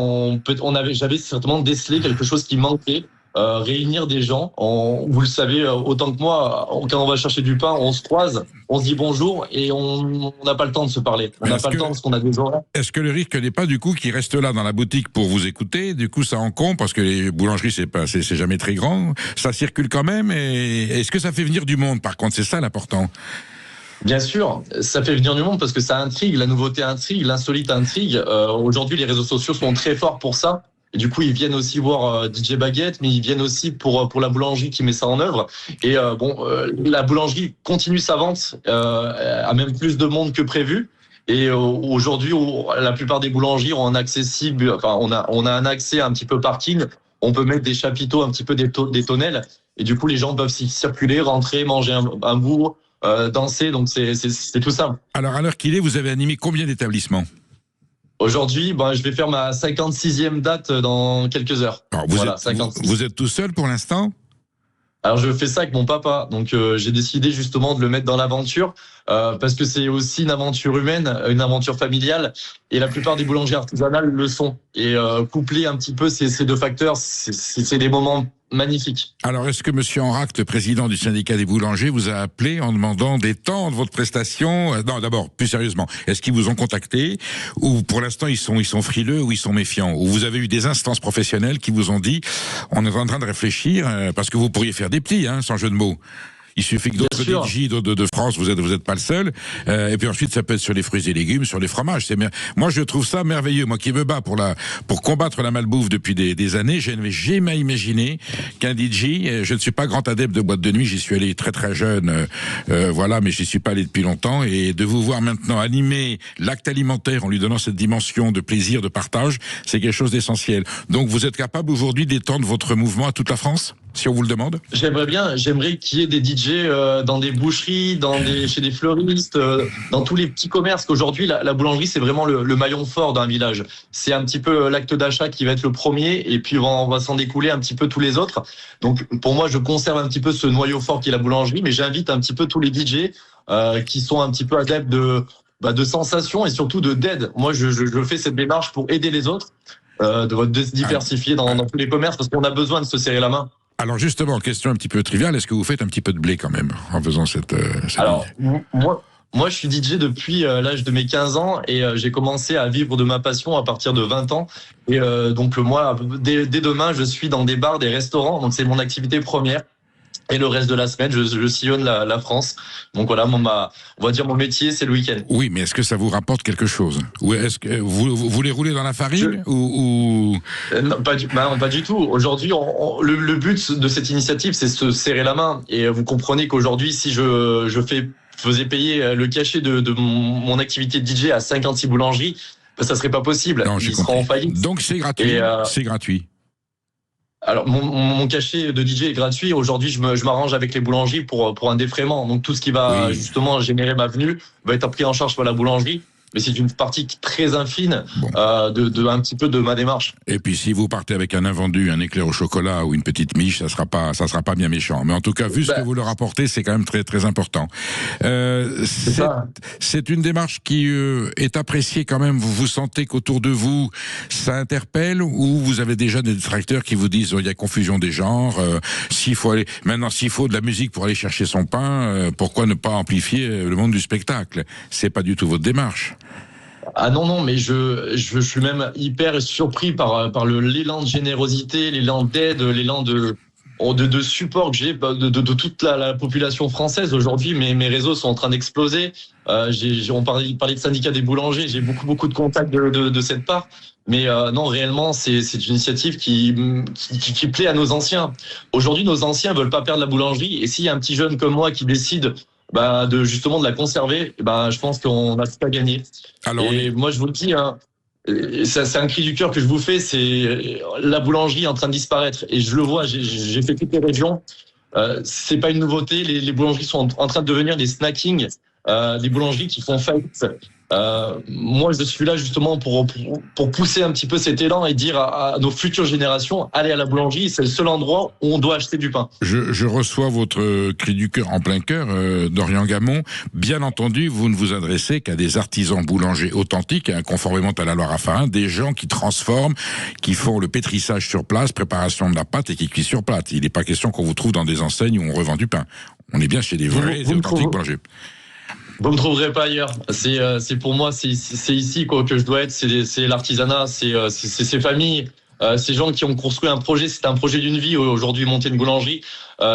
j'avais certainement décelé quelque chose qui manquait. Réunir des gens, vous le savez autant que moi, quand on va chercher du pain, on se croise, on se dit bonjour et on n'a pas le temps de se parler. On n'a pas le temps parce qu'on a des horaires. Est-ce que le risque n'est pas du coup qu'ils restent là dans la boutique pour vous écouter? Du coup, ça encombre parce que les boulangeries c'est jamais très grand, ça circule quand même. Et est-ce que ça fait venir du monde? Par contre, c'est ça l'important. Bien sûr, ça fait venir du monde parce que ça intrigue, la nouveauté intrigue, l'insolite intrigue. Aujourd'hui, les réseaux sociaux sont très forts pour ça. Et du coup, ils viennent aussi voir DJ Baguette, mais ils viennent aussi pour la boulangerie qui met ça en œuvre. Et la boulangerie continue sa vente, a même plus de monde que prévu. Et aujourd'hui, la plupart des boulangeries ont un accessible, enfin, on a un accès un petit peu parking. On peut mettre des chapiteaux, un petit peu des tonnelles. Et du coup, les gens peuvent circuler, rentrer, manger un bout, danser. Donc c'est tout simple. Alors, à l'heure qu'il est, vous avez animé combien d'établissements? Aujourd'hui, je vais faire ma 56e date dans quelques heures. Alors, vous êtes tout seul pour l'instant? Alors je fais ça avec mon papa, donc j'ai décidé justement de le mettre dans l'aventure parce que c'est aussi une aventure humaine, une aventure familiale, et la plupart des boulangeries artisanales le sont. Et coupler un petit peu ces deux facteurs, c'est des moments magnifiques. Alors est-ce que Monsieur Enract, président du syndicat des boulangers, vous a appelé en demandant d'étendre votre prestation? Non, d'abord, plus sérieusement, est-ce qu'ils vous ont contacté, ou pour l'instant ils sont frileux, ou ils sont méfiants, ou vous avez eu des instances professionnelles qui vous ont dit on est en train de réfléchir parce que vous pourriez faire des plis, sans jeu de mots. Il suffit que d'autres DJ de France, vous êtes pas le seul. Et puis ensuite, ça peut être sur les fruits et légumes, sur les fromages. Moi, je trouve ça merveilleux. Moi qui me bats pour combattre la malbouffe depuis des années, je n'avais jamais imaginé qu'un DJ, je ne suis pas grand adepte de boîte de nuit, j'y suis allé très très jeune, voilà, mais j'y suis pas allé depuis longtemps. Et de vous voir maintenant animer l'acte alimentaire en lui donnant cette dimension de plaisir, de partage, c'est quelque chose d'essentiel. Donc vous êtes capable aujourd'hui d'étendre votre mouvement à toute la France, si on vous le demande? J'aimerais qu'il y ait des DJ dans des boucheries, chez des fleuristes, dans tous les petits commerces. Qu'aujourd'hui, la boulangerie, c'est vraiment le maillon fort d'un village. C'est un petit peu l'acte d'achat qui va être le premier, et puis on va s'en découler un petit peu tous les autres. Donc, pour moi, je conserve un petit peu ce noyau fort qui est la boulangerie, mais j'invite un petit peu tous les DJ qui sont un petit peu adeptes de sensations et surtout d'aide. Moi, je fais cette démarche pour aider les autres, de se diversifier dans tous les commerces, parce qu'on a besoin de se serrer la main. Alors justement, question un petit peu triviale, est-ce que vous faites un petit peu de blé quand même en faisant cette Alors, moi je suis DJ depuis l'âge de mes 15 ans et j'ai commencé à vivre de ma passion à partir de 20 ans. Et donc moi, dès demain, je suis dans des bars, des restaurants, donc c'est mon activité première. Et le reste de la semaine, je sillonne la France. Donc voilà, on va dire mon métier, c'est le week-end. Oui, mais est-ce que ça vous rapporte quelque chose? Ou est-ce que vous voulez rouler dans la farine ou... Non, pas du tout. Aujourd'hui, le but de cette initiative, c'est se serrer la main. Et vous comprenez qu'aujourd'hui, si je faisais payer le cachet de mon activité de DJ à 56 boulangeries, ça serait pas possible. Non, ils seront en faillite. Donc c'est gratuit. C'est gratuit. Alors mon cachet de DJ est gratuit. Aujourd'hui, je m'arrange avec les boulangeries pour un défraiement. Donc tout ce qui va justement générer ma venue va être pris en charge par la boulangerie. mais c'est une partie très infime de un petit peu de ma démarche. Et puis si vous partez avec un invendu, un éclair au chocolat ou une petite miche, ça sera pas bien méchant. Mais en tout cas, vu ce que vous leur apportez, c'est quand même très très important. C'est une démarche qui est appréciée quand même. Vous sentez qu'autour de vous, ça interpelle, ou vous avez déjà des détracteurs qui vous disent il y a confusion des genres. S'il faut de la musique pour aller chercher son pain, pourquoi ne pas amplifier le monde du spectacle? C'est pas du tout votre démarche. Ah non, mais je suis même hyper surpris par l'élan de générosité, l'élan d'aide, l'élan de support que j'ai de toute la population française. Aujourd'hui, mes réseaux sont en train d'exploser. On parlait de syndicat des boulangers, j'ai beaucoup de contacts de cette part. Mais non, réellement, c'est une initiative qui plaît à nos anciens. Aujourd'hui, nos anciens veulent pas perdre la boulangerie, et s'il y a un petit jeune comme moi qui décide de la conserver, je pense qu'on a tout à gagner. Moi, je vous le dis, c'est un cri du cœur que je vous fais, c'est la boulangerie est en train de disparaître, et je le vois, j'ai fait toutes les régions. C'est pas une nouveauté, les boulangeries sont en train de devenir des snackings, des boulangeries qui font faillite. Moi, je suis là justement pour pousser un petit peu cet élan et dire à nos futures générations, allez à la boulangerie, c'est le seul endroit où on doit acheter du pain. Je reçois votre cri du cœur en plein cœur, Dorian Gamon. Bien entendu, vous ne vous adressez qu'à des artisans boulangers authentiques, conformément à la loi Raffarin, des gens qui transforment, qui font le pétrissage sur place, préparation de la pâte et qui cuisent sur place. Il n'est pas question qu'on vous trouve dans des enseignes où on revend du pain. On est bien chez des vrais et authentiques boulangers. Vous me trouverez pas ailleurs. C'est pour moi, c'est ici que je dois être. C'est l'artisanat, c'est ces familles, ces gens qui ont construit un projet. C'est un projet d'une vie. Aujourd'hui, monter une boulangerie,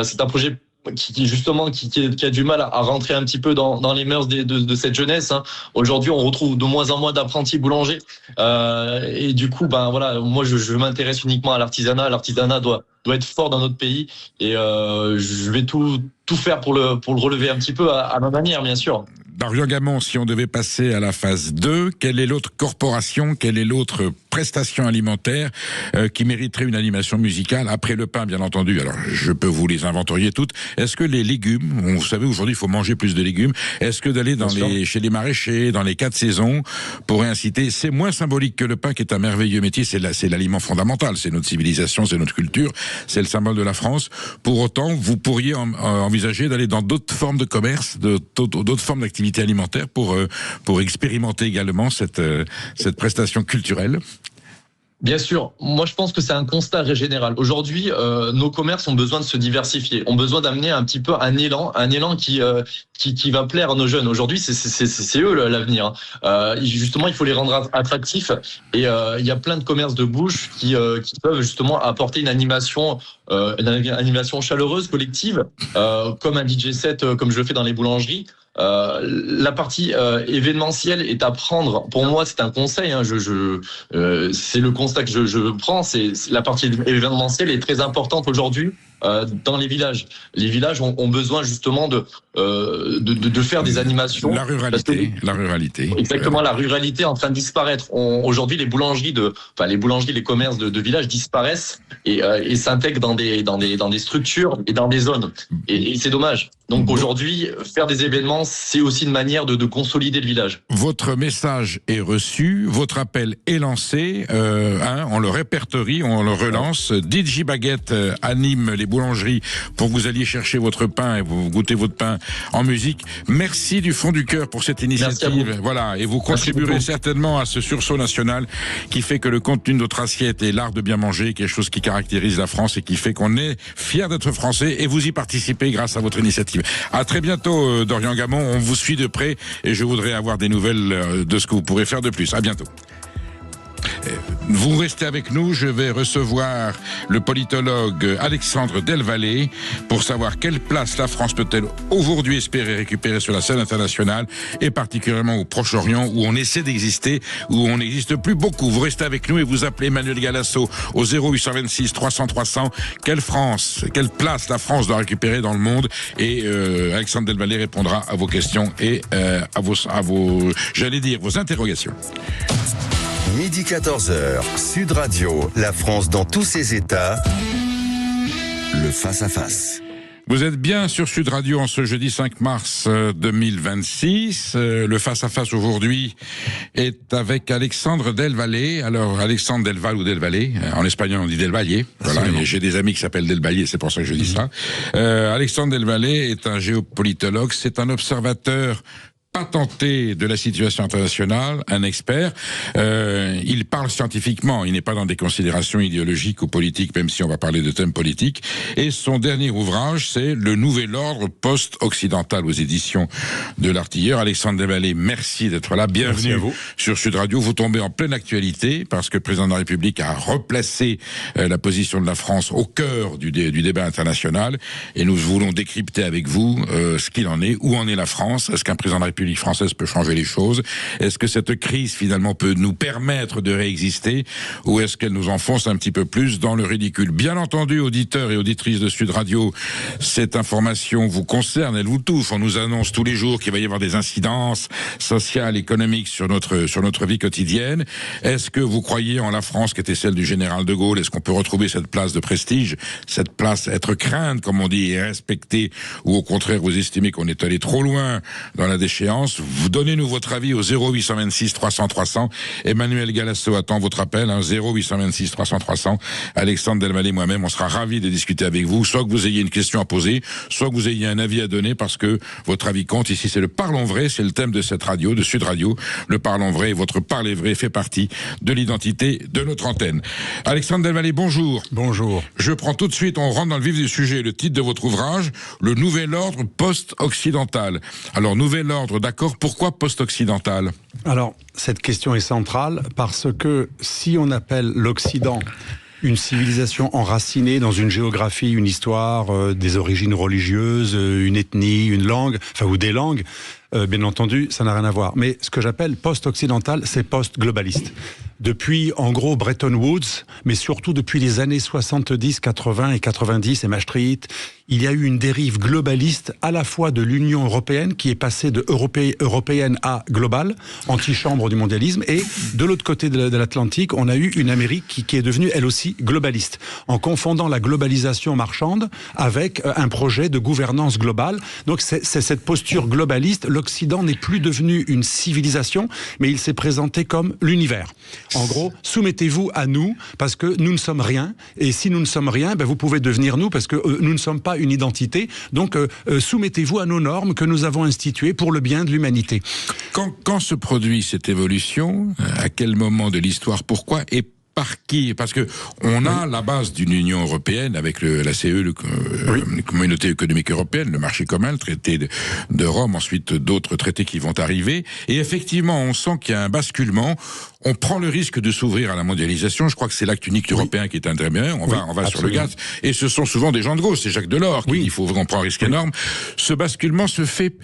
c'est un projet qui a du mal à rentrer un petit peu dans les mœurs de cette jeunesse. Aujourd'hui, on retrouve de moins en moins d'apprentis boulangers. Et du coup, moi, je m'intéresse uniquement à l'artisanat. L'artisanat doit être fort dans notre pays, et je vais tout faire pour le relever un petit peu à ma manière, bien sûr. Dorian Gamon, si on devait passer à la phase 2, quelle est l'autre corporation, quelle est l'autre prestation alimentaire qui mériterait une animation musicale après le pain, bien entendu? Alors, je peux vous les inventorier toutes. Est-ce que les légumes, vous savez, aujourd'hui, il faut manger plus de légumes. Est-ce que d'aller chez les maraîchers, dans les 4 saisons, pourrait inciter? C'est moins symbolique que le pain, qui est un merveilleux métier. C'est l'aliment fondamental. C'est notre civilisation, c'est notre culture, c'est le symbole de la France. Pour autant, vous pourriez envisager d'aller dans d'autres formes de commerce, d'autres formes d'activité alimentaire pour expérimenter également cette prestation culturelle. Bien sûr, moi je pense que c'est un constat général. Aujourd'hui, nos commerces ont besoin de se diversifier, ont besoin d'amener un petit peu un élan qui va plaire à nos jeunes. Aujourd'hui, c'est eux l'avenir. Justement, il faut les rendre attractifs, et il y a plein de commerces de bouche qui peuvent justement apporter une animation chaleureuse, collective, comme un DJ set, comme je le fais dans les boulangeries. La partie événementielle est à prendre. Pour moi, c'est un conseil. C'est le constat que je prends. C'est la partie événementielle est très importante aujourd'hui dans les villages. Les villages ont besoin justement de faire des animations. La ruralité. Exactement, la ruralité est en train de disparaître. Aujourd'hui, les commerces de villages disparaissent et s'intègrent dans des structures et dans des zones. Et c'est dommage. Donc aujourd'hui, faire des événements, c'est aussi une manière de consolider le village. Votre message est reçu, votre appel est lancé, on le répertorie, on le relance. DJ Baguette anime les boulangeries pour que vous alliez chercher votre pain et vous goûtez votre pain en musique. Merci du fond du cœur pour cette initiative. Voilà, et vous contribuerez certainement à ce sursaut national qui fait que le contenu de notre assiette et l'art de bien manger, quelque chose qui caractérise la France et qui fait qu'on est fiers d'être français, et vous y participez grâce à votre initiative. À très bientôt, Dorian Gamon. On vous suit de près et je voudrais avoir des nouvelles de ce que vous pourrez faire de plus. À bientôt. Vous restez avec nous, je vais recevoir le politologue Alexandre Delvalle pour savoir quelle place la France peut-elle aujourd'hui espérer récupérer sur la scène internationale, et particulièrement au Proche-Orient où on essaie d'exister, où on n'existe plus beaucoup. Vous restez avec nous et vous appelez Emmanuel Galasso au 0826 300 300. Quelle place la France doit récupérer dans le monde, et Alexandre Delvalle répondra à vos questions et à vos interrogations. Midi 14h, Sud Radio, la France dans tous ses états, le face-à-face. Vous êtes bien sur Sud Radio en ce jeudi 5 mars 2026. Le face-à-face aujourd'hui est avec Alexandre Del Valle. Alors, Alexandre Del Valle ou Del Valle, en espagnol on dit Del Valle. Voilà, j'ai des amis qui s'appellent Del Valle, c'est pour ça que je dis ça. Alexandre Del Valle est un géopolitologue, c'est un observateur patenté de la situation internationale, un expert. Il parle scientifiquement, il n'est pas dans des considérations idéologiques ou politiques, même si on va parler de thèmes politiques. Et son dernier ouvrage, c'est Le Nouvel Ordre Post-Occidental aux éditions de l'Artilleur. Alexandre Del Valle, merci d'être là. Bienvenue sur Sud Radio. Vous tombez en pleine actualité parce que le président de la République a replacé la position de la France au cœur du débat international. Et nous voulons décrypter avec vous ce qu'il en est, où en est la France. Est-ce qu'un président de la République française peut changer les choses? Est-ce que cette crise finalement peut nous permettre de réexister, ou est-ce qu'elle nous enfonce un petit peu plus dans le ridicule? Bien entendu, auditeurs et auditrices de Sud Radio, cette information vous concerne, elle vous touche. On nous annonce tous les jours qu'il va y avoir des incidences sociales, économiques sur notre vie quotidienne. Est-ce que vous croyez en la France qui était celle du général de Gaulle? Est-ce qu'on peut retrouver cette place de prestige, cette place, être crainte, comme on dit, et respectée, ou au contraire vous estimez qu'on est allé trop loin dans la déchéance? Vous donnez-nous votre avis au 0826 300 300. Emmanuel Galasso attend votre appel, 0826 300 300. Alexandre Del Valle et moi-même, on sera ravis de discuter avec vous, soit que vous ayez une question à poser, soit que vous ayez un avis à donner, parce que votre avis compte. Ici, c'est le Parlons Vrai, c'est le thème de cette radio, de Sud Radio. Le Parlons Vrai, et votre Parler Vrai fait partie de l'identité de notre antenne. Alexandre Del Valle, bonjour. Bonjour. Je prends tout de suite, on rentre dans le vif du sujet, le titre de votre ouvrage, Le Nouvel Ordre Post-Occidental. Alors, Nouvel Ordre, d'accord, pourquoi post-occidental? Alors, cette question est centrale parce que si on appelle l'Occident une civilisation enracinée dans une géographie, une histoire, des origines religieuses, une ethnie, une langue, ou des langues, bien entendu, ça n'a rien à voir. Mais ce que j'appelle post-occidental, c'est post-globaliste. Depuis, en gros, Bretton Woods, mais surtout depuis les années 70, 80 et 90 et Maastricht, il y a eu une dérive globaliste à la fois de l'Union européenne, qui est passée de européenne à globale, antichambre du mondialisme, et de l'autre côté de l'Atlantique, on a eu une Amérique qui est devenue, elle aussi, globaliste, en confondant la globalisation marchande avec un projet de gouvernance globale. Donc c'est cette posture globaliste. L'Occident n'est plus devenu une civilisation, mais il s'est présenté comme l'univers. En gros, soumettez-vous à nous, parce que nous ne sommes rien, et si nous ne sommes rien, vous pouvez devenir nous, parce que nous ne sommes pas une identité, donc soumettez-vous à nos normes que nous avons instituées pour le bien de l'humanité. Quand se produit cette évolution, à quel moment de l'histoire, pourquoi et par qui? Parce que on a la base d'une Union européenne avec la CE, la Communauté économique européenne, le marché commun, le traité de Rome, ensuite d'autres traités qui vont arriver. Et effectivement, on sent qu'il y a un basculement. On prend le risque de s'ouvrir à la mondialisation. Je crois que c'est l'acte unique européen qui est intérêt. On va sur le gaz. Et ce sont souvent des gens de gauche. C'est Jacques Delors qui dit qu'il faut vraiment prendre un risque énorme. Ce basculement se fait.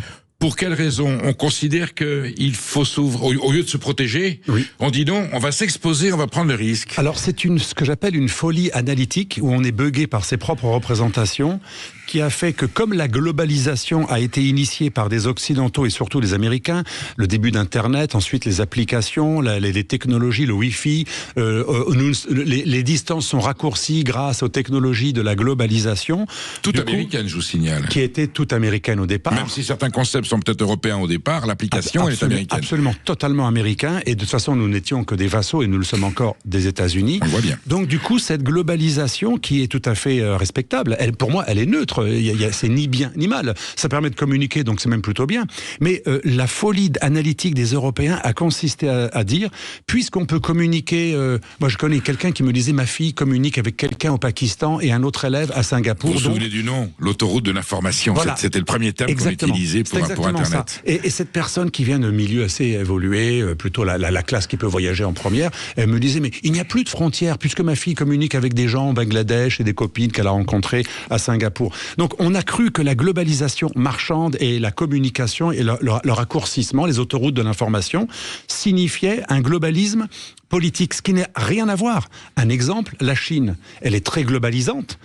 Pour quelle raison? On considère qu'il faut s'ouvrir, au lieu de se protéger, on dit non, on va s'exposer, on va prendre le risque. Alors c'est ce que j'appelle une folie analytique, où on est buggé par ses propres représentations, qui a fait que comme la globalisation a été initiée par des Occidentaux et surtout les Américains, le début d'Internet, ensuite les applications, les technologies, le Wi-Fi, les distances sont raccourcies grâce aux technologies de la globalisation. Toute américaine, je vous signale. Qui était toute américaine au départ. Même si certains concepts sont peut-être européens au départ, l'application est américaine. Absolument, totalement américain. Et de toute façon, nous n'étions que des vassaux et nous le sommes encore des États-Unis. On voit bien. Donc du coup, cette globalisation qui est tout à fait respectable, pour moi, elle est neutre. C'est ni bien ni mal. Ça permet de communiquer, donc c'est même plutôt bien. Mais la folie analytique des Européens a consisté à dire, puisqu'on peut communiquer... moi, je connais quelqu'un qui me disait, ma fille communique avec quelqu'un au Pakistan et un autre élève à Singapour. Vous vous souvenez du nom? L'autoroute de l'information. Voilà. C'était le premier terme qu'on utilisait pour Internet. Et cette personne qui vient de milieu assez évolué, plutôt la classe qui peut voyager en première, elle me disait, mais il n'y a plus de frontières, puisque ma fille communique avec des gens au Bangladesh et des copines qu'elle a rencontrées à Singapour. Donc on a cru que la globalisation marchande et la communication et le raccourcissement, les autoroutes de l'information, signifiaient un globalisme politique, ce qui n'a rien à voir. Un exemple, la Chine, elle est très globalisante,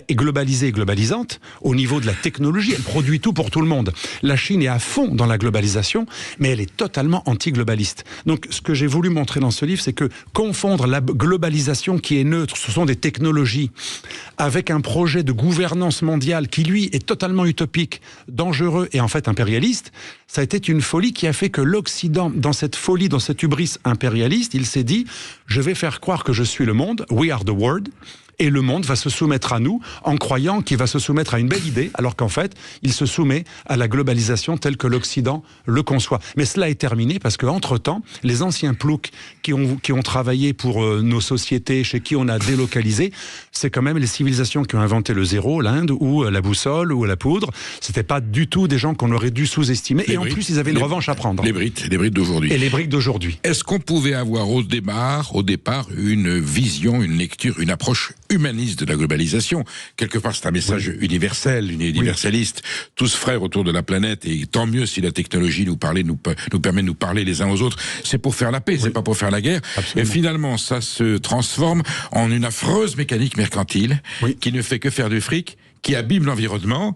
et globalisante au niveau de la technologie, elle produit tout pour tout le monde. La Chine est à fond dans la globalisation, mais elle est totalement anti-globaliste. Donc ce que j'ai voulu montrer dans ce livre, c'est que confondre la globalisation qui est neutre, ce sont des technologies, avec un projet de gouvernance mondiale qui lui est totalement utopique, dangereux et en fait impérialiste, ça a été une folie qui a fait que l'Occident, dans cette folie, dans cette hubris impérialiste, il s'est dit, je vais faire croire que je suis le monde, we are the world, et le monde va se soumettre à nous en croyant qu'il va se soumettre à une belle idée, alors qu'en fait, il se soumet à la globalisation telle que l'Occident le conçoit. Mais cela est terminé parce qu'entre-temps, les anciens ploucs qui ont travaillé pour nos sociétés, chez qui on a délocalisé, c'est quand même les civilisations qui ont inventé le zéro, l'Inde, ou la boussole, ou la poudre. C'était pas du tout des gens qu'on aurait dû sous-estimer. Et en plus, ils avaient une revanche à prendre. Les briques d'aujourd'hui. Et les briques d'aujourd'hui. Est-ce qu'on pouvait avoir au départ, une vision, une lecture, une approche humaniste de la globalisation? Quelque part, c'est un message universel, universaliste, tous frères autour de la planète, et tant mieux si la technologie nous permet de nous parler les uns aux autres. C'est pour faire la paix, c'est pas pour faire la guerre. Absolument. Et finalement, ça se transforme en une affreuse mécanique mercantile qui ne fait que faire du fric, qui abîme l'environnement,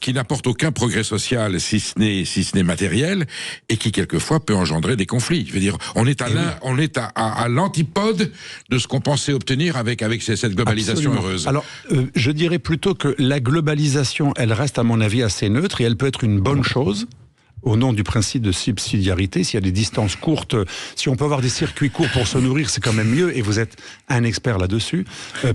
qui n'apporte aucun progrès social, si ce n'est matériel, et qui quelquefois peut engendrer des conflits. Je veux dire, on est à l'antipode de ce qu'on pensait obtenir avec cette globalisation heureuse. Alors, je dirais plutôt que la globalisation, elle reste à mon avis assez neutre, et elle peut être une bonne chose, au nom du principe de subsidiarité. S'il y a des distances courtes, si on peut avoir des circuits courts pour se nourrir, c'est quand même mieux, et vous êtes un expert là-dessus.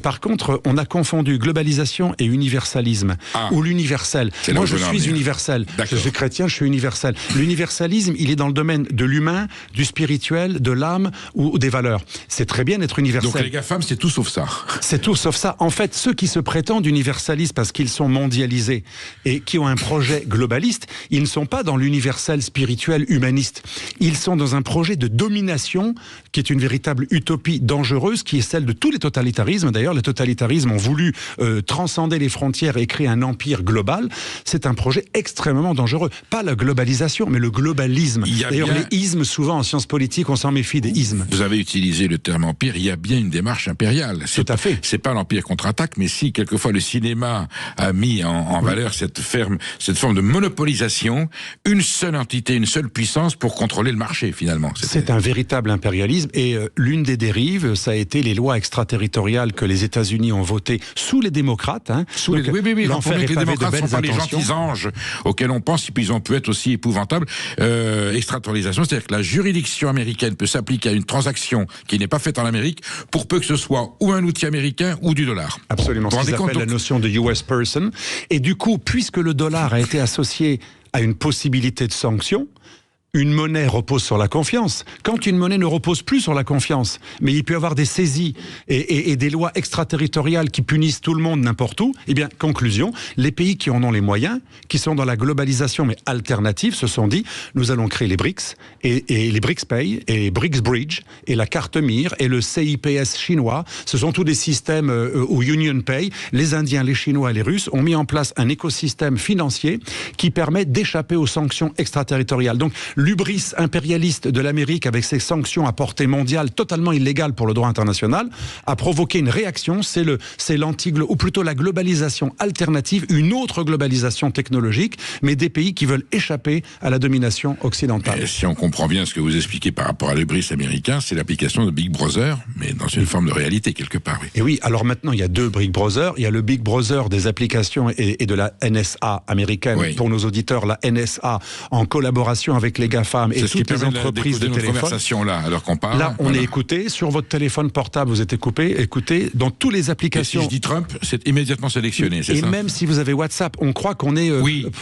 Par contre, on a confondu globalisation et universalisme, ou l'universel. Moi, je suis universel. Je suis chrétien, je suis universel. L'universalisme, il est dans le domaine de l'humain, du spirituel, de l'âme ou des valeurs. C'est très bien d'être universel. Donc les GAFAM, c'est tout sauf ça. C'est tout sauf ça. En fait, ceux qui se prétendent universalistes parce qu'ils sont mondialisés et qui ont un projet globaliste, ils ne sont pas dans l'universel spirituel humaniste. Ils sont dans un projet de domination qui est une véritable utopie dangereuse, qui est celle de tous les totalitarismes. D'ailleurs, les totalitarismes ont voulu transcender les frontières et créer un empire global. C'est un projet extrêmement dangereux. Pas la globalisation, mais le globalisme. D'ailleurs, les ismes, souvent en sciences politiques, on s'en méfie des ismes. Vous avez utilisé le terme empire, il y a bien une démarche impériale. Tout à fait. C'est pas l'empire contre-attaque, mais si, quelquefois, le cinéma a mis en valeur cette forme de monopolisation, une seule entité, une seule puissance pour contrôler le marché, finalement. C'est un véritable impérialisme, et l'une des dérives, ça a été les lois extraterritoriales que les États-Unis ont votées sous les démocrates. Oui, l'enfer est pavé de belles intentions. Les gentils anges auxquels on pense, et puis ils ont pu être aussi épouvantables. Extraterritorialisation, c'est-à-dire que la juridiction américaine peut s'appliquer à une transaction qui n'est pas faite en Amérique, pour peu que ce soit ou un outil américain ou du dollar. Absolument, ce qu'ils appellent la notion de US person. Et du coup, puisque le dollar a été associé à une possibilité de sanction, une monnaie repose sur la confiance. Quand une monnaie ne repose plus sur la confiance, mais il peut y avoir des saisies et des lois extraterritoriales qui punissent tout le monde n'importe où, eh bien, conclusion, les pays qui en ont les moyens, qui sont dans la globalisation mais alternative, se sont dit, nous allons créer les BRICS, et les BRICS Pay, et les BRICS Bridge, et la carte mire, et le CIPS chinois. Ce sont tous des systèmes au Union Pay. Les Indiens, les Chinois et les Russes ont mis en place un écosystème financier qui permet d'échapper aux sanctions extraterritoriales. Donc, l'hubris impérialiste de l'Amérique, avec ses sanctions à portée mondiale totalement illégales pour le droit international, a provoqué une réaction. C'est ou plutôt la globalisation alternative, une autre globalisation technologique, mais des pays qui veulent échapper à la domination occidentale. Et si on comprend bien ce que vous expliquez par rapport à l'hubris américain, c'est l'application de Big Brother, mais dans une forme de réalité quelque part. Oui. Et oui, alors maintenant il y a deux Big Brother. Il y a le Big Brother des applications et de la NSA américaine. Oui. Pour nos auditeurs, la NSA en collaboration avec les GAFAM et toutes les entreprises de téléphone. Conversation là, alors qu'on parle. Là, on est écouté sur votre téléphone portable. Vous êtes écouté dans toutes les applications. Et si je dis Trump, c'est immédiatement sélectionné. C'est ça. Et même si vous avez WhatsApp, on croit qu'on est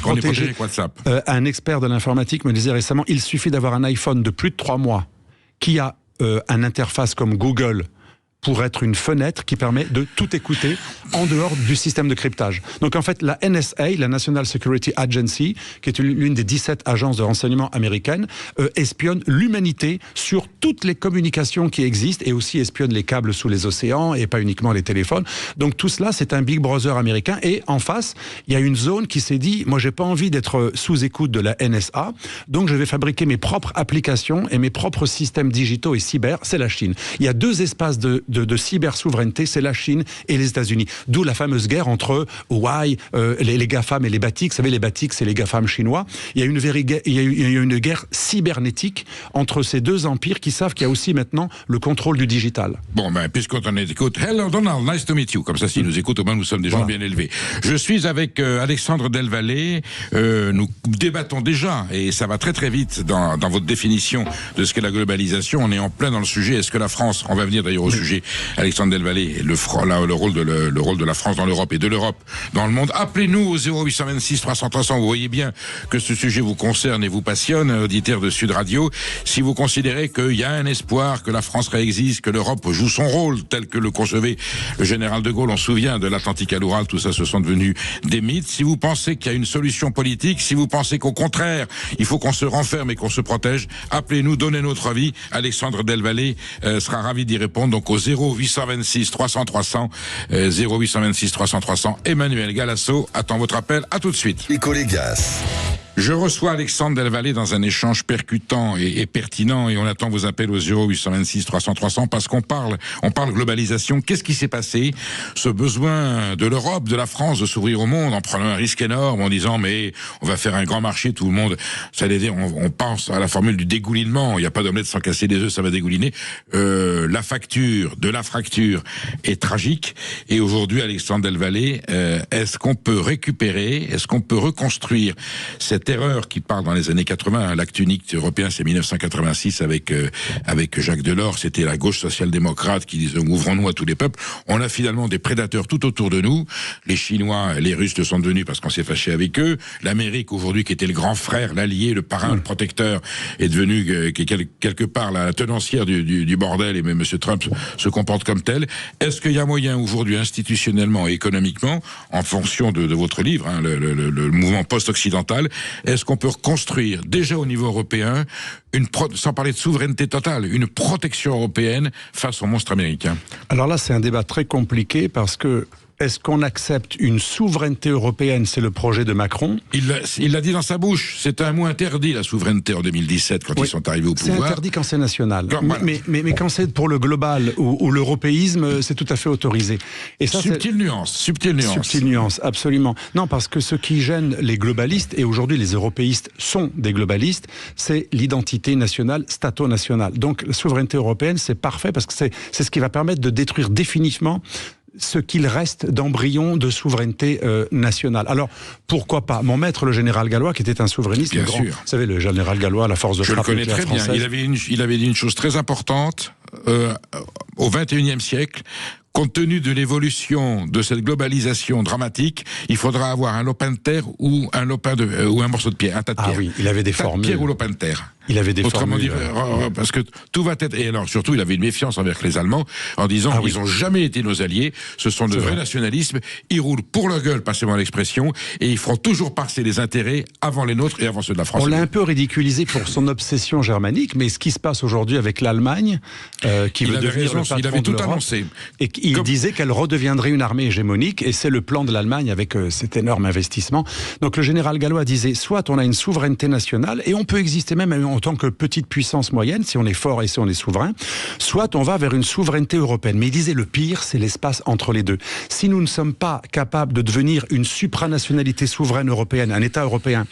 protégé avec WhatsApp. Un expert de l'informatique me disait récemment, il suffit d'avoir un iPhone de plus de 3 mois qui a une interface comme Google pour être une fenêtre qui permet de tout écouter en dehors du système de cryptage. Donc en fait, la NSA, la National Security Agency, qui est l'une des 17 agences de renseignement américaines, espionne l'humanité sur toutes les communications qui existent et aussi espionne les câbles sous les océans et pas uniquement les téléphones. Donc tout cela, c'est un Big Brother américain. Et en face, il y a une zone qui s'est dit, moi j'ai pas envie d'être sous écoute de la NSA, donc je vais fabriquer mes propres applications et mes propres systèmes digitaux et cyber, c'est la Chine. Il y a deux espaces de cyber-souveraineté, c'est la Chine et les États-Unis. D'où la fameuse guerre entre Huawei, les GAFAM et les Batik. Vous savez, les Batik, c'est les GAFAM chinois. Il y a une guerre cybernétique entre ces deux empires qui savent qu'il y a aussi maintenant le contrôle du digital. Bon, puisqu'on en écoute, hello Donald, nice to meet you. Comme ça, s'ils nous écoutent, au moins nous sommes des gens bien élevés. Je suis avec Alexandre Delvalle. Nous débattons déjà, et ça va très très vite dans votre définition de ce qu'est la globalisation. On est en plein dans le sujet. Est-ce que la France, on va venir d'ailleurs au sujet, Alexandre Delvalle, le rôle de la France dans l'Europe et de l'Europe dans le monde. Appelez-nous au 0826 300 300. Vous voyez bien que ce sujet vous concerne et vous passionne, auditeurs de Sud Radio. Si vous considérez qu'il y a un espoir, que la France réexiste, que l'Europe joue son rôle tel que le concevait le général de Gaulle, on se souvient de l'Atlantique à l'Oural, tout ça, ce sont devenus des mythes. Si vous pensez qu'il y a une solution politique, si vous pensez qu'au contraire, il faut qu'on se renferme et qu'on se protège, appelez-nous, donnez notre avis. Alexandre Delvalle sera ravi d'y répondre. Donc au 0826 300 300, 0826 300 300. Emmanuel Galasso attend votre appel. À tout de suite. Picolégas. Je reçois Alexandre Delvalle dans un échange percutant et pertinent, et on attend vos appels au 0826 300 300 parce qu'on parle globalisation. Qu'est-ce qui s'est passé? Ce besoin de l'Europe, de la France de s'ouvrir au monde en prenant un risque énorme, en disant mais on va faire un grand marché, tout le monde, ça allait dire, on pense à la formule du dégoulinement. Il n'y a pas d'omelette sans casser des œufs, ça va dégouliner. La facture de la fracture est tragique. Et aujourd'hui, Alexandre Delvalle, est-ce qu'on peut récupérer, est-ce qu'on peut reconstruire cette erreur qui part dans les années 80, l'acte unique européen, c'est 1986 avec Jacques Delors, c'était la gauche social-démocrate qui disait ouvrons-nous à tous les peuples. On a finalement des prédateurs tout autour de nous. Les Chinois, les Russes le sont devenus parce qu'on s'est fâché avec eux. L'Amérique aujourd'hui, qui était le grand frère, l'allié, le parrain, le protecteur, est devenu quelque part la tenancière du bordel, et même M. Trump se comporte comme tel. Est-ce qu'il y a moyen aujourd'hui, institutionnellement et économiquement, en fonction de votre livre, le mouvement post-occidental, est-ce qu'on peut reconstruire, déjà au niveau européen, sans parler de souveraineté totale, une protection européenne face au monstre américain? Alors là, c'est un débat très compliqué parce que est-ce qu'on accepte une souveraineté européenne? C'est le projet de Macron. Il l'a dit dans sa bouche. C'est un mot interdit, la souveraineté, en 2017, quand ils sont arrivés au pouvoir. C'est interdit quand c'est national. Mais quand c'est pour le global ou l'européisme, c'est tout à fait autorisé. Et ça, subtile nuance. Subtile nuance, absolument. Non, parce que ce qui gêne les globalistes, et aujourd'hui les européistes sont des globalistes, c'est l'identité nationale, stato-nationale. Donc la souveraineté européenne, c'est parfait parce que c'est ce qui va permettre de détruire définitivement ce qu'il reste d'embryon de souveraineté nationale. Alors, pourquoi pas? Mon maître, le général Gallois, qui était un souverainiste, bien sûr. Vous savez, le général Gallois, la force de frappe nucléaire française. Je le connais très bien. Il avait dit une chose très importante au XXIe siècle. Compte tenu de l'évolution de cette globalisation dramatique, il faudra avoir un lopin de terre ou un morceau de pierre, un tas de pierre. Ah oui, il avait des formules. Pierre ou lopin de terre. Il avait des Autrement formules. Parce que tout va être... Et alors, surtout, il avait une méfiance envers les Allemands, en disant ils n'ont jamais été nos alliés, ce sont de vrais nationalismes, ils roulent pour leur gueule, passez-moi l'expression, et ils feront toujours passer les intérêts avant les nôtres et avant ceux de la France. On l'a un peu ridiculisé pour son obsession germanique, mais ce qui se passe aujourd'hui avec l'Allemagne, qui veut devenir le patron il avait tout de l'Europe, annoncé. Et il disait qu'elle redeviendrait une armée hégémonique, et c'est le plan de l'Allemagne avec cet énorme investissement. Donc le général Gallois disait, soit on a une souveraineté nationale, et on peut exister même en tant que petite puissance moyenne, si on est fort et si on est souverain, soit on va vers une souveraineté européenne. Mais il disait, le pire, c'est l'espace entre les deux. Si nous ne sommes pas capables de devenir une supranationalité souveraine européenne, un État européen,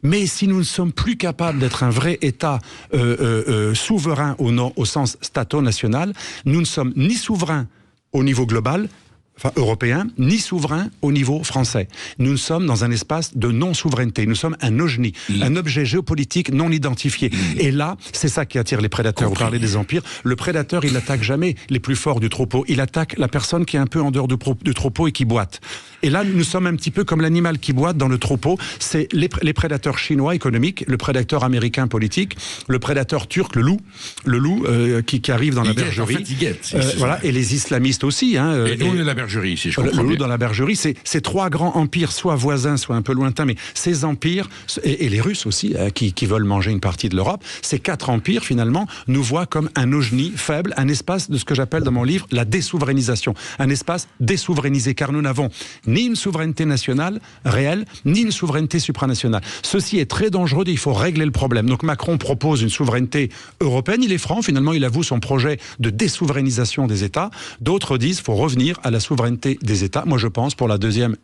mais si nous ne sommes plus capables d'être un vrai État souverain au sens stato-national, nous ne sommes ni souverains au niveau global, européen, ni souverain au niveau français. Nous sommes dans un espace de non-souveraineté. Nous sommes un OJNI, un objet géopolitique non identifié. Et là, c'est ça qui attire les prédateurs. Vous parlez des empires. Le prédateur, il n'attaque jamais les plus forts du troupeau. Il attaque la personne qui est un peu en dehors du troupeau et qui boite. Et là, nous sommes un petit peu comme l'animal qui boite dans le troupeau. C'est les prédateurs chinois économiques, le prédateur américain politique, le prédateur turc, le loup qui arrive dans la bergerie. En fait, il guette. Voilà, et les islamistes aussi. Hein, et nous, on est la bergerie, si je comprends bien. Le loup dans la bergerie, c'est trois grands empires, soit voisins, soit un peu lointains, mais ces empires, et les Russes aussi, qui veulent manger une partie de l'Europe, ces quatre empires, finalement, nous voient comme un ogni faible, un espace de ce que j'appelle dans mon livre la désouverainisation, un espace désouverainisé, car nous n'avons ni une souveraineté nationale réelle, ni une souveraineté supranationale. Ceci est très dangereux et il faut régler le problème. Donc Macron propose une souveraineté européenne, il est franc, finalement il avoue son projet de désouverainisation des États. D'autres disent qu'il faut revenir à la souveraineté des États. Moi je penche pour la deuxième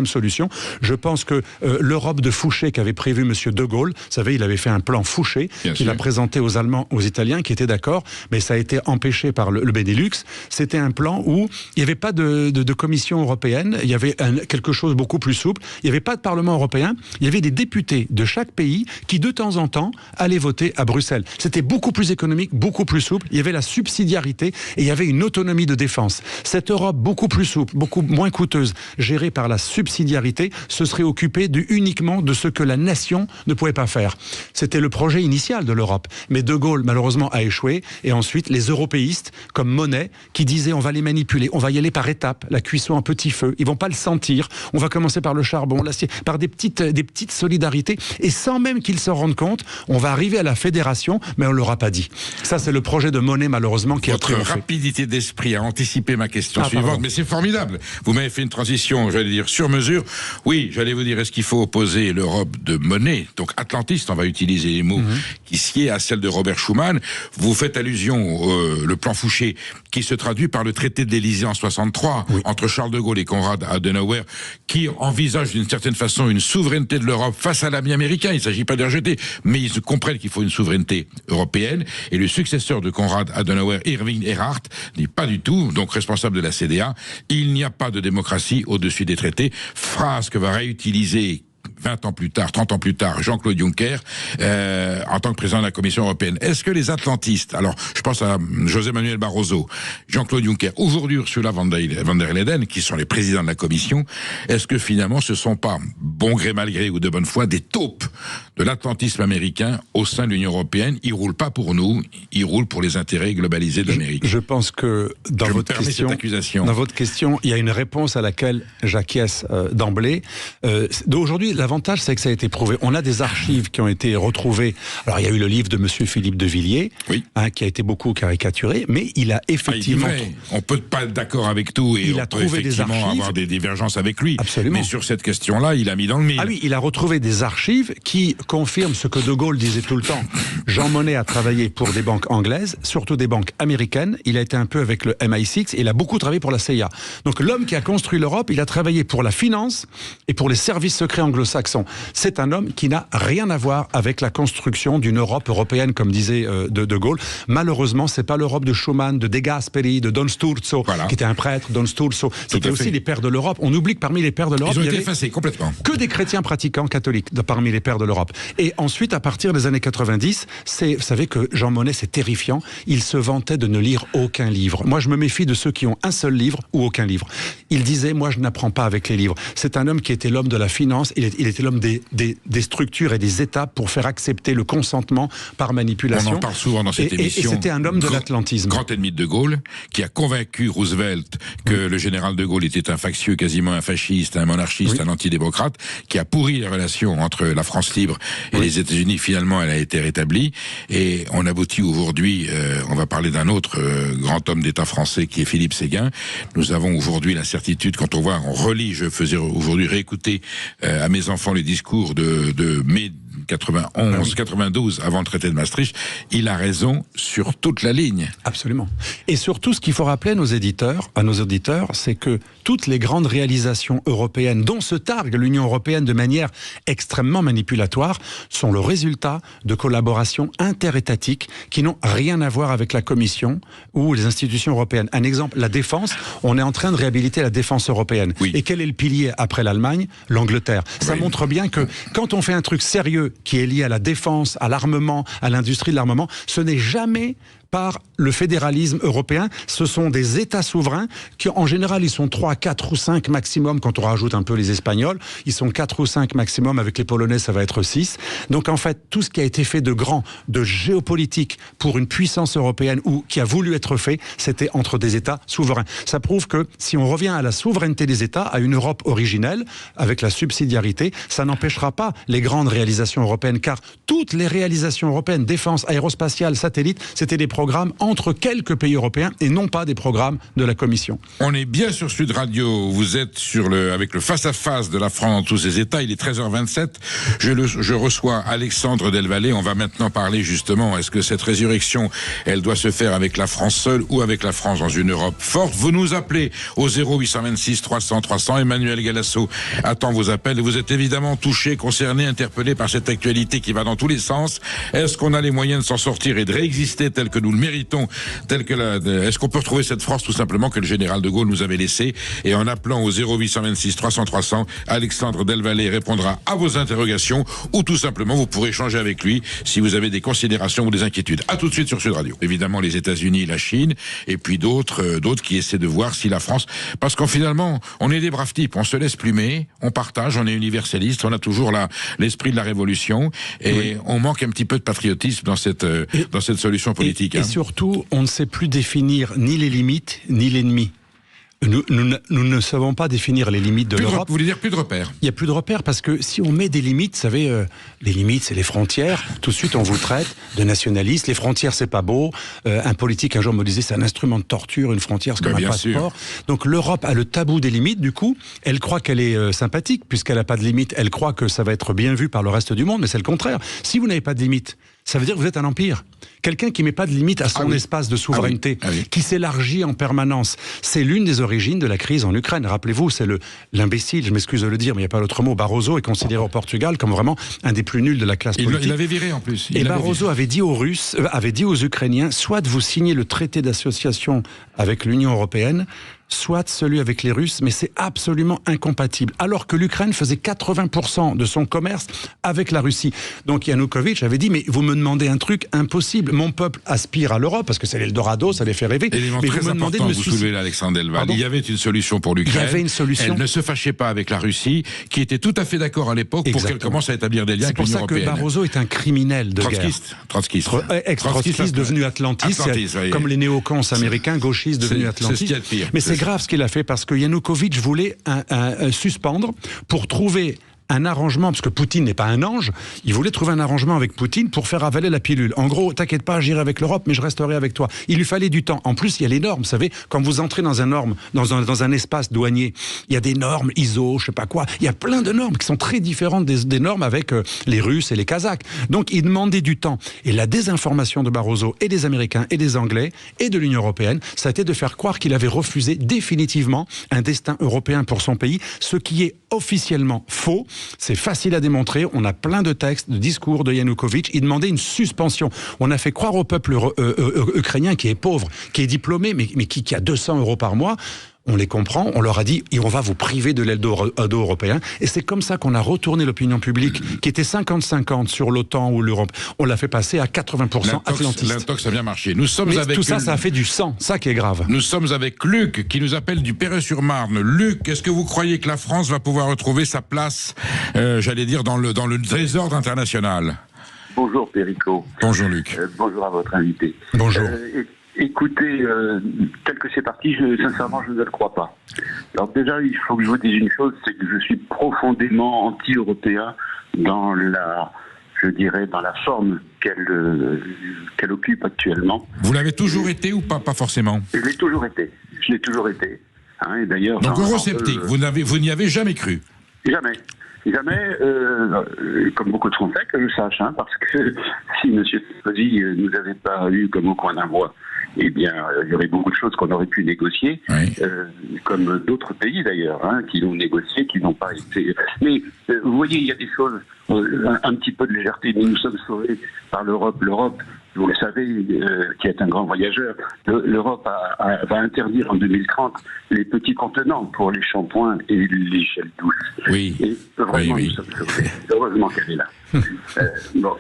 solution. Je pense que l'Europe de Fouché qu'avait prévu M. De Gaulle, vous savez, il avait fait un plan Fouché qu'il a présenté aux Allemands, aux Italiens, qui étaient d'accord, mais ça a été empêché par le Benelux. C'était un plan où il n'y avait pas de commission européenne, il y avait quelque chose de beaucoup plus souple, il n'y avait pas de Parlement européen, il y avait des députés de chaque pays qui de temps en temps allaient voter à Bruxelles. C'était beaucoup plus économique, beaucoup plus souple, il y avait la subsidiarité et il y avait une autonomie de défense. Cette Europe beaucoup plus souple, beaucoup moins coûteuse, gérée par la subsidiarité, se serait occupée uniquement de ce que la nation ne pouvait pas faire. C'était le projet initial de l'Europe. Mais De Gaulle, malheureusement, a échoué. Et ensuite, les européistes, comme Monnet, qui disaient on va les manipuler, on va y aller par étapes, la cuisson en petit feu, ils vont pas le sentir, on va commencer par le charbon, l'acier, par des petites solidarités, et sans même qu'ils s'en rendent compte, on va arriver à la fédération, mais on l'aura pas dit. Ça, c'est le projet de Monnet, malheureusement, qui a triomphé. Votre rapidité d'esprit a anticipé ma question suivante, mais c'est formidable. Vous m'avez fait une transition, j'allais dire, sur mesure. Oui, j'allais vous dire, est-ce qu'il faut opposer l'Europe de Monnet, donc atlantiste, on va utiliser les mots qui sied à celle de Robert Schuman. Vous faites allusion le plan Fouché, qui se traduit par le traité de l'Élysée en 63, entre Charles de Gaulle et Konrad Adenauer, qui envisage d'une certaine façon une souveraineté de l'Europe face à l'ami américain. Il ne s'agit pas de les rejeter, mais ils comprennent qu'il faut une souveraineté européenne. Et le successeur de Konrad Adenauer, Irving Erhard, n'est pas du tout donc responsable de la CDA. Il n'y a pas de démocratie au-dessus des traités. Phrase que va réutiliser 20 ans plus tard, 30 ans plus tard, Jean-Claude Juncker, en tant que président de la Commission européenne. Est-ce que les atlantistes, alors je pense à José Manuel Barroso, Jean-Claude Juncker, aujourd'hui Ursula von der Leyen, qui sont les présidents de la Commission, est-ce que finalement ce ne sont pas, bon gré mal gré ou de bonne foi, des taupes de l'atlantisme américain au sein de l'Union européenne? Ils ne roulent pas pour nous, ils roulent pour les intérêts globalisés de l'Amérique. Je pense que dans votre question, il y a une réponse à laquelle j'acquiesce d'emblée. D'aujourd'hui, l'avantage, c'est que ça a été prouvé. On a des archives qui ont été retrouvées. Alors, il y a eu le livre de Monsieur Philippe de Villiers, qui a été beaucoup caricaturé, mais il a effectivement... on peut pas être d'accord avec tout et on peut effectivement avoir des divergences avec lui. Absolument. Mais sur cette question-là, il a mis dans le mille. Ah oui, il a retrouvé des archives qui confirment ce que De Gaulle disait tout le temps. Jean Monnet a travaillé pour des banques anglaises, surtout des banques américaines. Il a été un peu avec le MI6 et il a beaucoup travaillé pour la CIA. Donc, l'homme qui a construit l'Europe, il a travaillé pour la finance et pour les services secrets anglo-saxon. C'est un homme qui n'a rien à voir avec la construction d'une Europe européenne, comme disait de Gaulle. Malheureusement, c'est pas l'Europe de Schuman, de De Gasperi, de Don Sturzo, qui était un prêtre, Don Sturzo. C'était aussi les pères de l'Europe. On oublie que parmi les pères de l'Europe, ils ont été effacés complètement. Que des chrétiens pratiquants catholiques parmi les pères de l'Europe. Et ensuite, à partir des années 90, vous savez que Jean Monnet, c'est terrifiant. Il se vantait de ne lire aucun livre. Moi, je me méfie de ceux qui ont un seul livre ou aucun livre. Il disait, moi, je n'apprends pas avec les livres. C'est un homme qui était l'homme de la finance. Il était l'homme des structures et des étapes pour faire accepter le consentement par manipulation. On en parle souvent dans cette émission. Et c'était un homme de l'atlantisme. Grand ennemi de Gaulle, qui a convaincu Roosevelt que le général de Gaulle était un factieux, quasiment un fasciste, un monarchiste, un antidémocrate, qui a pourri les relations entre la France libre et les États-Unis. Finalement, elle a été rétablie. Et on aboutit aujourd'hui, on va parler d'un autre grand homme d'État français qui est Philippe Séguin. Nous avons aujourd'hui la certitude, quand on relit, je faisais aujourd'hui réécouter à mes enfants les discours de mai 92, avant le traité de Maastricht, il a raison sur toute la ligne. Absolument. Et surtout, ce qu'il faut rappeler à nos auditeurs, c'est que toutes les grandes réalisations européennes, dont se targue l'Union européenne de manière extrêmement manipulatoire, sont le résultat de collaborations interétatiques qui n'ont rien à voir avec la Commission ou les institutions européennes. Un exemple, la défense, on est en train de réhabiliter la défense européenne. Et quel est le pilier après l'Allemagne? L'Angleterre. Ça montre bien que quand on fait un truc sérieux qui est lié à la défense, à l'armement, à l'industrie de l'armement, ce n'est jamais par le fédéralisme européen. Ce sont des États souverains qui, en général, ils sont 3, 4 ou 5 maximum quand on rajoute un peu les Espagnols. Ils sont 4 ou 5 maximum. Avec les Polonais, ça va être 6. Donc, en fait, tout ce qui a été fait de grand, de géopolitique pour une puissance européenne ou qui a voulu être fait, c'était entre des États souverains. Ça prouve que si on revient à la souveraineté des États, à une Europe originelle, avec la subsidiarité, ça n'empêchera pas les grandes réalisations européennes, car toutes les réalisations européennes, défense, aérospatiale, satellite, c'était des programmes entre quelques pays européens et non pas des programmes de la Commission. On est bien sur Sud Radio, vous êtes avec le face-à-face de la France dans tous ses États, il est 13h27, je reçois Alexandre Delvalle, on va maintenant parler justement, est-ce que cette résurrection, elle doit se faire avec la France seule ou avec la France dans une Europe forte? Vous nous appelez au 0826 300 300, Emmanuel Galasso attend vos appels et vous êtes évidemment touché, concerné, interpellé par cette actualité qui va dans tous les sens. Est-ce qu'on a les moyens de s'en sortir et de réexister tel que nous le méritons, est-ce qu'on peut retrouver cette France tout simplement que le général de Gaulle nous avait laissée? Et en appelant au 0826 300 300, Alexandre Delvalle répondra à vos interrogations ou tout simplement vous pourrez échanger avec lui si vous avez des considérations ou des inquiétudes. À tout de suite sur Sud Radio. Évidemment les États-Unis, la Chine et puis d'autres qui essaient de voir si la France, parce qu'en finalement on est des braves types, on se laisse plumer, on partage, on est universaliste, on a toujours l'esprit de la révolution et on manque un petit peu de patriotisme dans cette solution politique. Et surtout, on ne sait plus définir ni les limites ni l'ennemi. Nous ne savons pas définir les limites de l'Europe. Vous voulez dire plus de repères? Il n'y a plus de repères parce que si on met des limites, vous savez, les limites c'est les frontières, tout de suite on vous traite de nationaliste, les frontières c'est pas beau, un politique un jour me disait c'est un instrument de torture, une frontière c'est comme un passeport. Donc l'Europe a le tabou des limites, du coup elle croit qu'elle est sympathique puisqu'elle n'a pas de limites, elle croit que ça va être bien vu par le reste du monde, mais c'est le contraire. Si vous n'avez pas de limites, ça veut dire que vous êtes un empire. Quelqu'un qui ne met pas de limite à son espace de souveraineté, qui s'élargit en permanence. C'est l'une des origines de la crise en Ukraine. Rappelez-vous, c'est l'imbécile, je m'excuse de le dire, mais il n'y a pas d'autre mot. Barroso est considéré au Portugal comme vraiment un des plus nuls de la classe politique. Il l'avait viré en plus. Et Barroso avait dit aux Russes, avait dit aux Ukrainiens, soit vous signez le traité d'association avec l'Union européenne, soit celui avec les Russes, mais c'est absolument incompatible. Alors que l'Ukraine faisait 80% de son commerce avec la Russie. Donc Yanukovych avait dit, mais vous me demandez un truc impossible. Mon peuple aspire à l'Europe, parce que c'est l'Eldorado, ça les fait rêver. Élément mais très vous me demandez important, de me vous soulevez l'Alexandre Delvalle. Il y avait une solution pour l'Ukraine. Il y avait une solution. Elle ne se fâchait pas avec la Russie, qui était tout à fait d'accord à l'époque pour qu'elle commence à établir des liens avec l'Union européenne. C'est pour ça que Barroso est un criminel de guerre. Trotskiste. Ex-trotskiste devenu atlantiste, comme les néocons américains, gauchistes devenus atlantistes. C'est ce qu'il y a de pire. Mais c'est grave ce qu'il a fait, parce que Yanukovych voulait suspendre pour trouver un arrangement, parce que Poutine n'est pas un ange, il voulait trouver un arrangement avec Poutine pour faire avaler la pilule. En gros, t'inquiète pas, j'irai avec l'Europe, mais je resterai avec toi. Il lui fallait du temps. En plus, il y a les normes, vous savez, quand vous entrez dans un espace douanier, il y a des normes ISO, je sais pas quoi, il y a plein de normes qui sont très différentes des normes avec les Russes et les Kazakhs. Donc, il demandait du temps. Et la désinformation de Barroso et des Américains et des Anglais et de l'Union européenne, ça a été de faire croire qu'il avait refusé définitivement un destin européen pour son pays, ce qui est officiellement faux. C'est facile à démontrer, on a plein de textes, de discours de Yanukovych, il demandait une suspension. On a fait croire au peuple ukrainien qui est pauvre, qui est diplômé, mais qui a 200 € par mois. On les comprend, on leur a dit, on va vous priver de l'Eldorado européen. Et c'est comme ça qu'on a retourné l'opinion publique, qui était 50-50 sur l'OTAN ou l'Europe. On l'a fait passer à 80% atlantiste. L'intox a bien marché. Nous sommes mais avec tout ça, ça a fait du sang. Ça qui est grave. Nous sommes avec Luc, qui nous appelle du Perret-sur-Marne. Luc, est-ce que vous croyez que la France va pouvoir retrouver sa place, j'allais dire, dans le désordre international? Bonjour Perico. Bonjour Luc. Bonjour à votre invité. Bonjour. Écoutez, tel que c'est parti, sincèrement, je ne le crois pas. Alors déjà, il faut que je vous dise une chose, c'est que je suis profondément anti-européen dans la forme qu'elle occupe actuellement. Vous l'avez toujours été ou pas forcément? Je l'ai toujours été. Hein, et d'ailleurs. Donc eurosceptique, vous n'y avez jamais cru? Jamais. Comme beaucoup de Français, que je sache, hein, parce que si M. Sarkozy nous avait pas eu comme au coin d'un mois, eh bien, il y aurait beaucoup de choses qu'on aurait pu négocier, comme d'autres pays d'ailleurs, hein, qui l'ont négocié, qui n'ont pas été. Mais vous voyez, il y a des choses, un petit peu de légèreté, mais nous sommes sauvés par l'Europe. L'Europe, vous le savez, qui est un grand voyageur, l'Europe va interdire en 2030 les petits contenants pour les shampoings et les gels douces. Oui. Et vraiment, nous sommes sauvés. Heureusement qu'elle est là. Bon,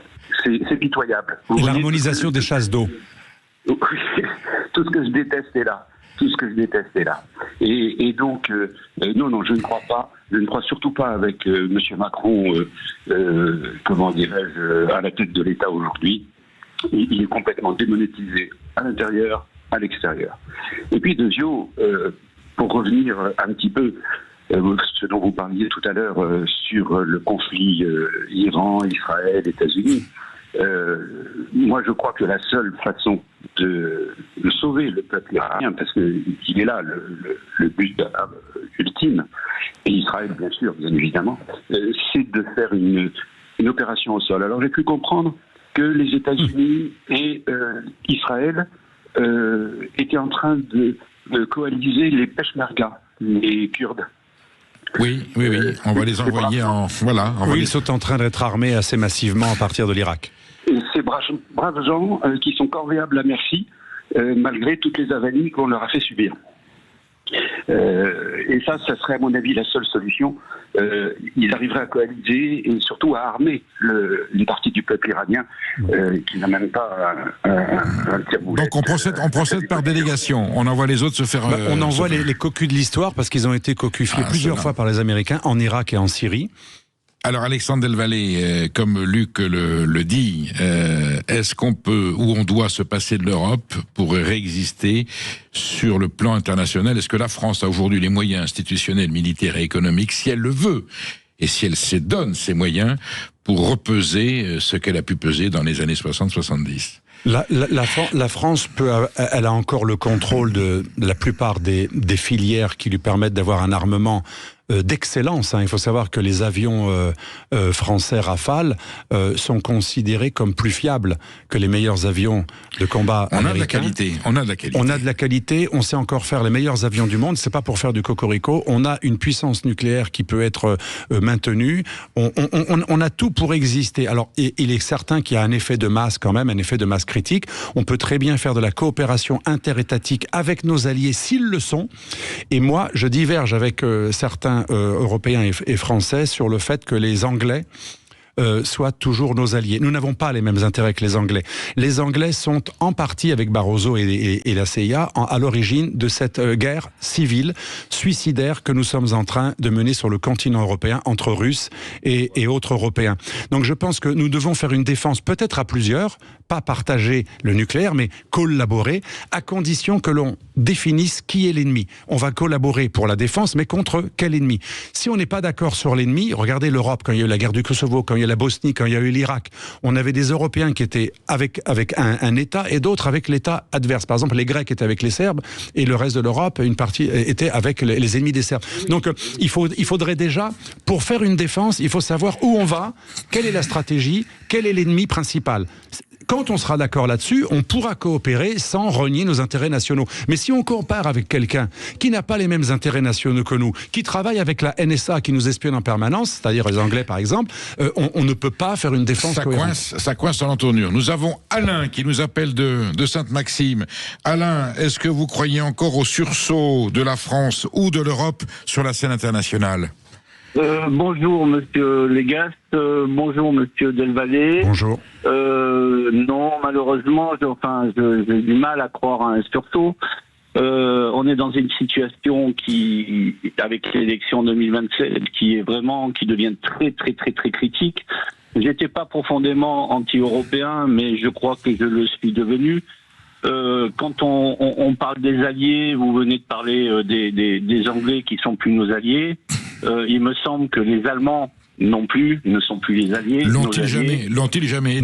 c'est pitoyable. Et l'harmonisation des chasses d'eau. Tout ce que je déteste est là. Et donc, non, je ne crois pas. Je ne crois surtout pas avec M. Macron, comment dirais-je, à la tête de l'État aujourd'hui. Il est complètement démonétisé à l'intérieur, à l'extérieur. Et puis, Dezio, pour revenir un petit peu ce dont vous parliez tout à l'heure sur le conflit Iran, Israël, États-Unis, moi je crois que la seule façon de sauver le peuple iranien, parce qu'il est là le but ultime, et Israël bien sûr, bien évidemment, c'est de faire une opération au sol. Alors j'ai pu comprendre que les États-Unis et Israël étaient en train de coaliser les Peshmerga, les Kurdes. Oui, on va les envoyer en... Voilà. Ils sont en train d'être armés assez massivement à partir de l'Irak. Ces braves gens qui sont corvéables à merci, malgré toutes les avanies qu'on leur a fait subir. Et ça serait à mon avis la seule solution. Ils arriveraient à coaliser et surtout à armer une partie du peuple iranien qui n'a même pas un tire-boulet. Donc on procède par délégation. On envoie les autres se faire... on envoie les cocus de l'histoire parce qu'ils ont été cocufiés plusieurs fois par les Américains en Irak et en Syrie. Alors Alexandre Delvalle, comme Luc le dit, est-ce qu'on peut ou on doit se passer de l'Europe pour réexister sur le plan international? Est-ce que la France a aujourd'hui les moyens institutionnels, militaires et économiques, si elle le veut, et si elle se donne ces moyens pour repeser ce qu'elle a pu peser dans les années 60-70? La France elle a encore le contrôle de la plupart des filières qui lui permettent d'avoir un armement d'excellence. Il faut savoir que les avions français Rafale sont considérés comme plus fiables que les meilleurs avions de combat américains. On a de la qualité. On sait encore faire les meilleurs avions du monde. C'est pas pour faire du cocorico. On a une puissance nucléaire qui peut être maintenue. On a tout pour exister. Alors, il est certain qu'il y a un effet de masse quand même, un effet de masse critique. On peut très bien faire de la coopération interétatique avec nos alliés s'ils le sont. Et moi, je diverge avec certains européens et français sur le fait que les Anglais soient toujours nos alliés. Nous n'avons pas les mêmes intérêts que les Anglais. Les Anglais sont en partie, avec Barroso et la CIA, à l'origine de cette guerre civile, suicidaire que nous sommes en train de mener sur le continent européen entre Russes et autres Européens. Donc je pense que nous devons faire une défense peut-être à plusieurs, pas partager le nucléaire, mais collaborer, à condition que l'on définisse qui est l'ennemi. On va collaborer pour la défense, mais contre quel ennemi? Si on n'est pas d'accord sur l'ennemi, regardez l'Europe, quand il y a eu la guerre du Kosovo, quand il y a eu la Bosnie, quand il y a eu l'Irak, on avait des Européens qui étaient avec un État et d'autres avec l'État adverse. Par exemple, les Grecs étaient avec les Serbes et le reste de l'Europe, une partie était avec les ennemis des Serbes. Donc il faudrait déjà, pour faire une défense, il faut savoir où on va, quelle est la stratégie, quel est l'ennemi principal. Quand on sera d'accord là-dessus, on pourra coopérer sans renier nos intérêts nationaux. Mais si on compare avec quelqu'un qui n'a pas les mêmes intérêts nationaux que nous, qui travaille avec la NSA qui nous espionne en permanence, c'est-à-dire les Anglais par exemple, on ne peut pas faire une défense cohérente. Ça coince dans l'entournure. Nous avons Alain qui nous appelle de Sainte-Maxime. Alain, est-ce que vous croyez encore au sursaut de la France ou de l'Europe sur la scène internationale ? Bonjour Monsieur Légas, bonjour Monsieur Delvalle. Bonjour. Non, malheureusement, j'ai du mal à croire à un sursaut. On est dans une situation qui, avec l'élection 2027, qui devient très très très très critique. J'étais pas profondément anti-européen, mais je crois que je le suis devenu. Quand on parle des alliés, vous venez de parler des Anglais qui sont plus nos alliés. Il me semble que les Allemands non plus ne sont plus les alliés. L'ont-ils jamais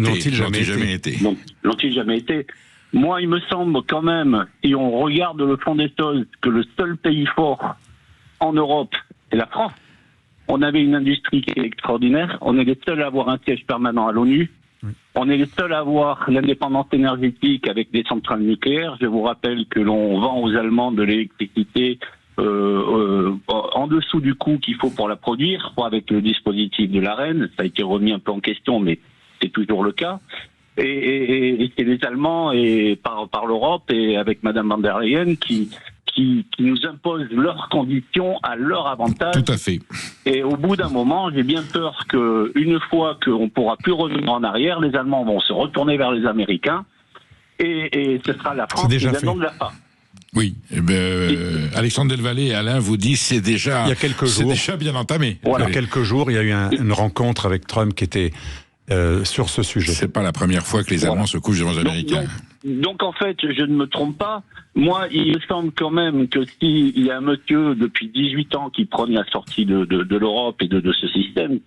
été. Moi, il me semble quand même, si on regarde le fond des choses, que le seul pays fort en Europe, c'est la France. On avait une industrie qui est extraordinaire. On est les seuls à avoir un siège permanent à l'ONU. On est les seuls à avoir l'indépendance énergétique avec des centrales nucléaires. Je vous rappelle que l'on vend aux Allemands de l'électricité en dessous du coût qu'il faut pour la produire, avec le dispositif de l'ARENH. Ça a été remis un peu en question, mais c'est toujours le cas. Et c'est les Allemands et par l'Europe et avec Madame van der Leyen qui nous imposent leurs conditions à leur avantage. Tout à fait. Et au bout d'un moment, j'ai bien peur qu'une fois qu'on ne pourra plus revenir en arrière, les Allemands vont se retourner vers les Américains et ce sera la France qui l'annoncera. Oui, Alexandre Delvalle et Alain vous disent c'est déjà, il y a quelques jours, c'est déjà bien entamé. Voilà. Il y a quelques jours, il y a eu une rencontre avec Trump qui était sur ce sujet. C'est pas la première fois que les Allemands se couchent devant les Américains. Donc en fait, je ne me trompe pas. Moi, il me semble quand même que s'il y a un monsieur depuis 18 ans qui prône la sortie de l'Europe et de ce système,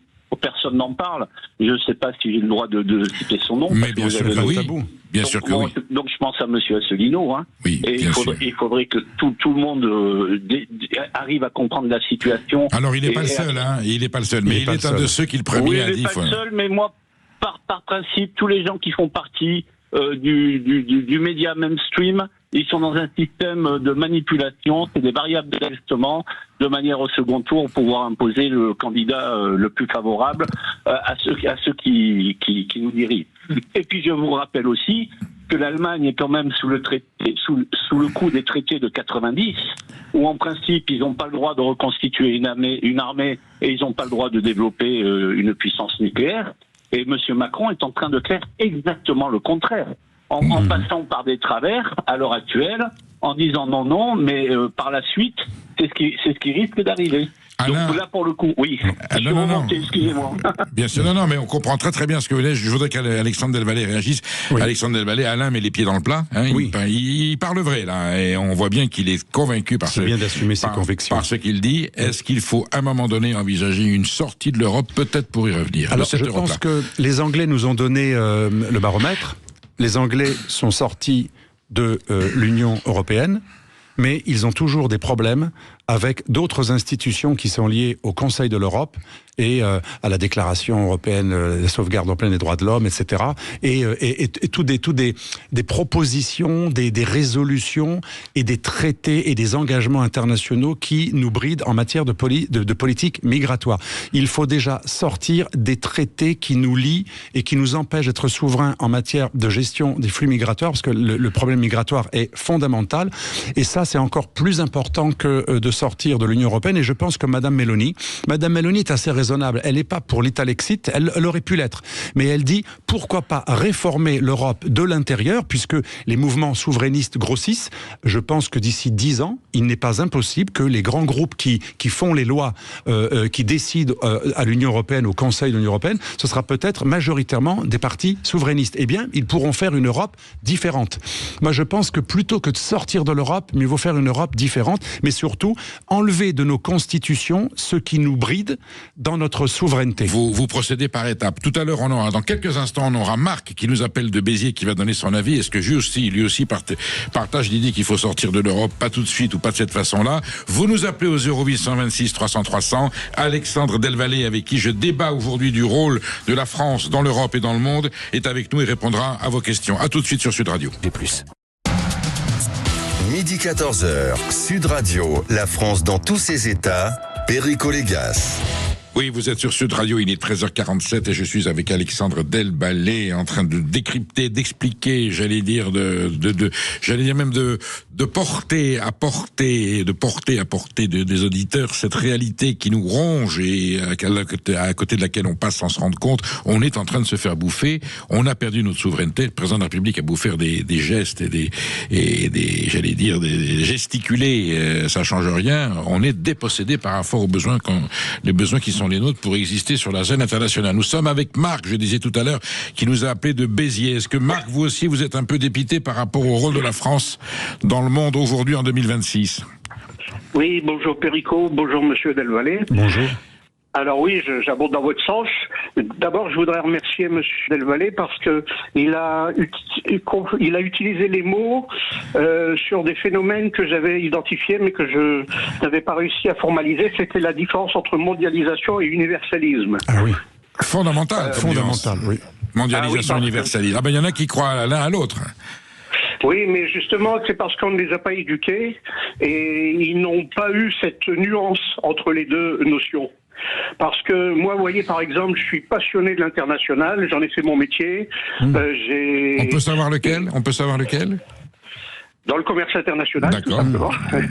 personne n'en parle. Je ne sais pas si j'ai le droit de citer son nom. Mais bien sûr que oui. Bien sûr que oui. Donc je pense à monsieur Asselineau. Hein. Oui, et il faudrait que tout le monde arrive à comprendre la situation. Alors il n'est pas le seul, hein. Il n'est pas le seul, mais il est un de ceux qui le premier a dit. Il n'est pas le seul, mais moi, par principe, tous les gens qui font partie du média mainstream, ils sont dans un système de manipulation, c'est des variables d'ajustement, de manière au second tour pour pouvoir imposer le candidat le plus favorable à ceux qui nous dirigent. Et puis je vous rappelle aussi que l'Allemagne est quand même sous le coup des traités de 90, où en principe ils n'ont pas le droit de reconstituer une armée et ils n'ont pas le droit de développer une puissance nucléaire. Et M. Macron est en train de faire exactement le contraire, en passant par des travers à l'heure actuelle, en disant non, mais par la suite, c'est ce qui risque d'arriver. Alain... Donc là, pour le coup, oui. Excusez-moi. Bien sûr, non, mais on comprend très bien ce que vous voulez. Je voudrais qu'Alexandre Delvalle réagisse. Oui. Alexandre Delvalle, Alain met les pieds dans le plat. Hein, oui. Il parle vrai, là. Et on voit bien qu'il est convaincu par ses convictions. Par ce qu'il dit. Est-ce qu'il faut, à un moment donné, envisager une sortie de l'Europe, peut-être pour y revenir? Alors, je pense que les Anglais nous ont donné le baromètre. Les Anglais sont sortis de l'Union européenne, mais ils ont toujours des problèmes avec d'autres institutions qui sont liées au Conseil de l'Europe et à la Déclaration européenne, la sauvegarde européenne des droits de l'homme, etc. Et tout des propositions, des résolutions et des traités et des engagements internationaux qui nous brident en matière de politique migratoire. Il faut déjà sortir des traités qui nous lient et qui nous empêchent d'être souverains en matière de gestion des flux migratoires, parce que le problème migratoire est fondamental. Et ça, c'est encore plus important que de sortir de l'Union européenne. Et je pense que Madame Meloni est assez raisonnable. Elle n'est pas pour l'Italexit, elle aurait pu l'être. Mais elle dit, pourquoi pas réformer l'Europe de l'intérieur, puisque les mouvements souverainistes grossissent. Je pense que d'ici 10 ans, il n'est pas impossible que les grands groupes qui font les lois, qui décident à l'Union européenne, au Conseil de l'Union européenne, ce sera peut-être majoritairement des partis souverainistes. Eh bien, ils pourront faire une Europe différente. Moi, je pense que plutôt que de sortir de l'Europe, mieux vaut faire une Europe différente, mais surtout enlever de nos constitutions ce qui nous bride dans notre souveraineté. Vous procédez par étapes. Tout à l'heure, dans quelques instants, on aura Marc qui nous appelle de Béziers, qui va donner son avis. Est-ce que lui aussi partage l'idée qu'il faut sortir de l'Europe, pas tout de suite ou pas de cette façon-là? Vous nous appelez au 0826 300 300. Alexandre Delvalle, avec qui je débat aujourd'hui du rôle de la France dans l'Europe et dans le monde, est avec nous et répondra à vos questions. À tout de suite sur Sud Radio. Et plus. Midi 14h, Sud Radio, la France dans tous ses états, Perico Légas. Oui, vous êtes sur Sud Radio, il est 13h47 et je suis avec Alexandre Delvalle en train de décrypter, d'expliquer, j'allais dire même de porter à portée des auditeurs cette réalité qui nous ronge et à côté de laquelle on passe sans se rendre compte. On est en train de se faire bouffer, on a perdu notre souveraineté. Le président de la République a beau faire des gestes et des gesticuler, ça change rien. On est dépossédé par rapport aux besoins qui sont les nôtres pour exister sur la scène internationale. Nous sommes avec Marc, je disais tout à l'heure, qui nous a appelé de Béziers. Est-ce que Marc, vous aussi, vous êtes un peu dépité par rapport au rôle de la France dans le monde aujourd'hui en 2026? Oui, bonjour Perico, bonjour Monsieur Delvalle. Bonjour. Alors oui, j'abonde dans votre sens. D'abord, je voudrais remercier Monsieur Delvalle parce que il a utilisé les mots sur des phénomènes que j'avais identifiés mais que je n'avais pas réussi à formaliser. C'était la différence entre mondialisation et universalisme. Ah oui. Fondamental, oui. Mondialisation, universalisme. Ah ben il y en a qui croient l'un à l'autre. Oui, mais justement, c'est parce qu'on ne les a pas éduqués et ils n'ont pas eu cette nuance entre les deux notions. Parce que moi, vous voyez, par exemple, je suis passionné de l'international, j'en ai fait mon métier. On peut savoir lequel Dans le commerce international. D'accord. Non,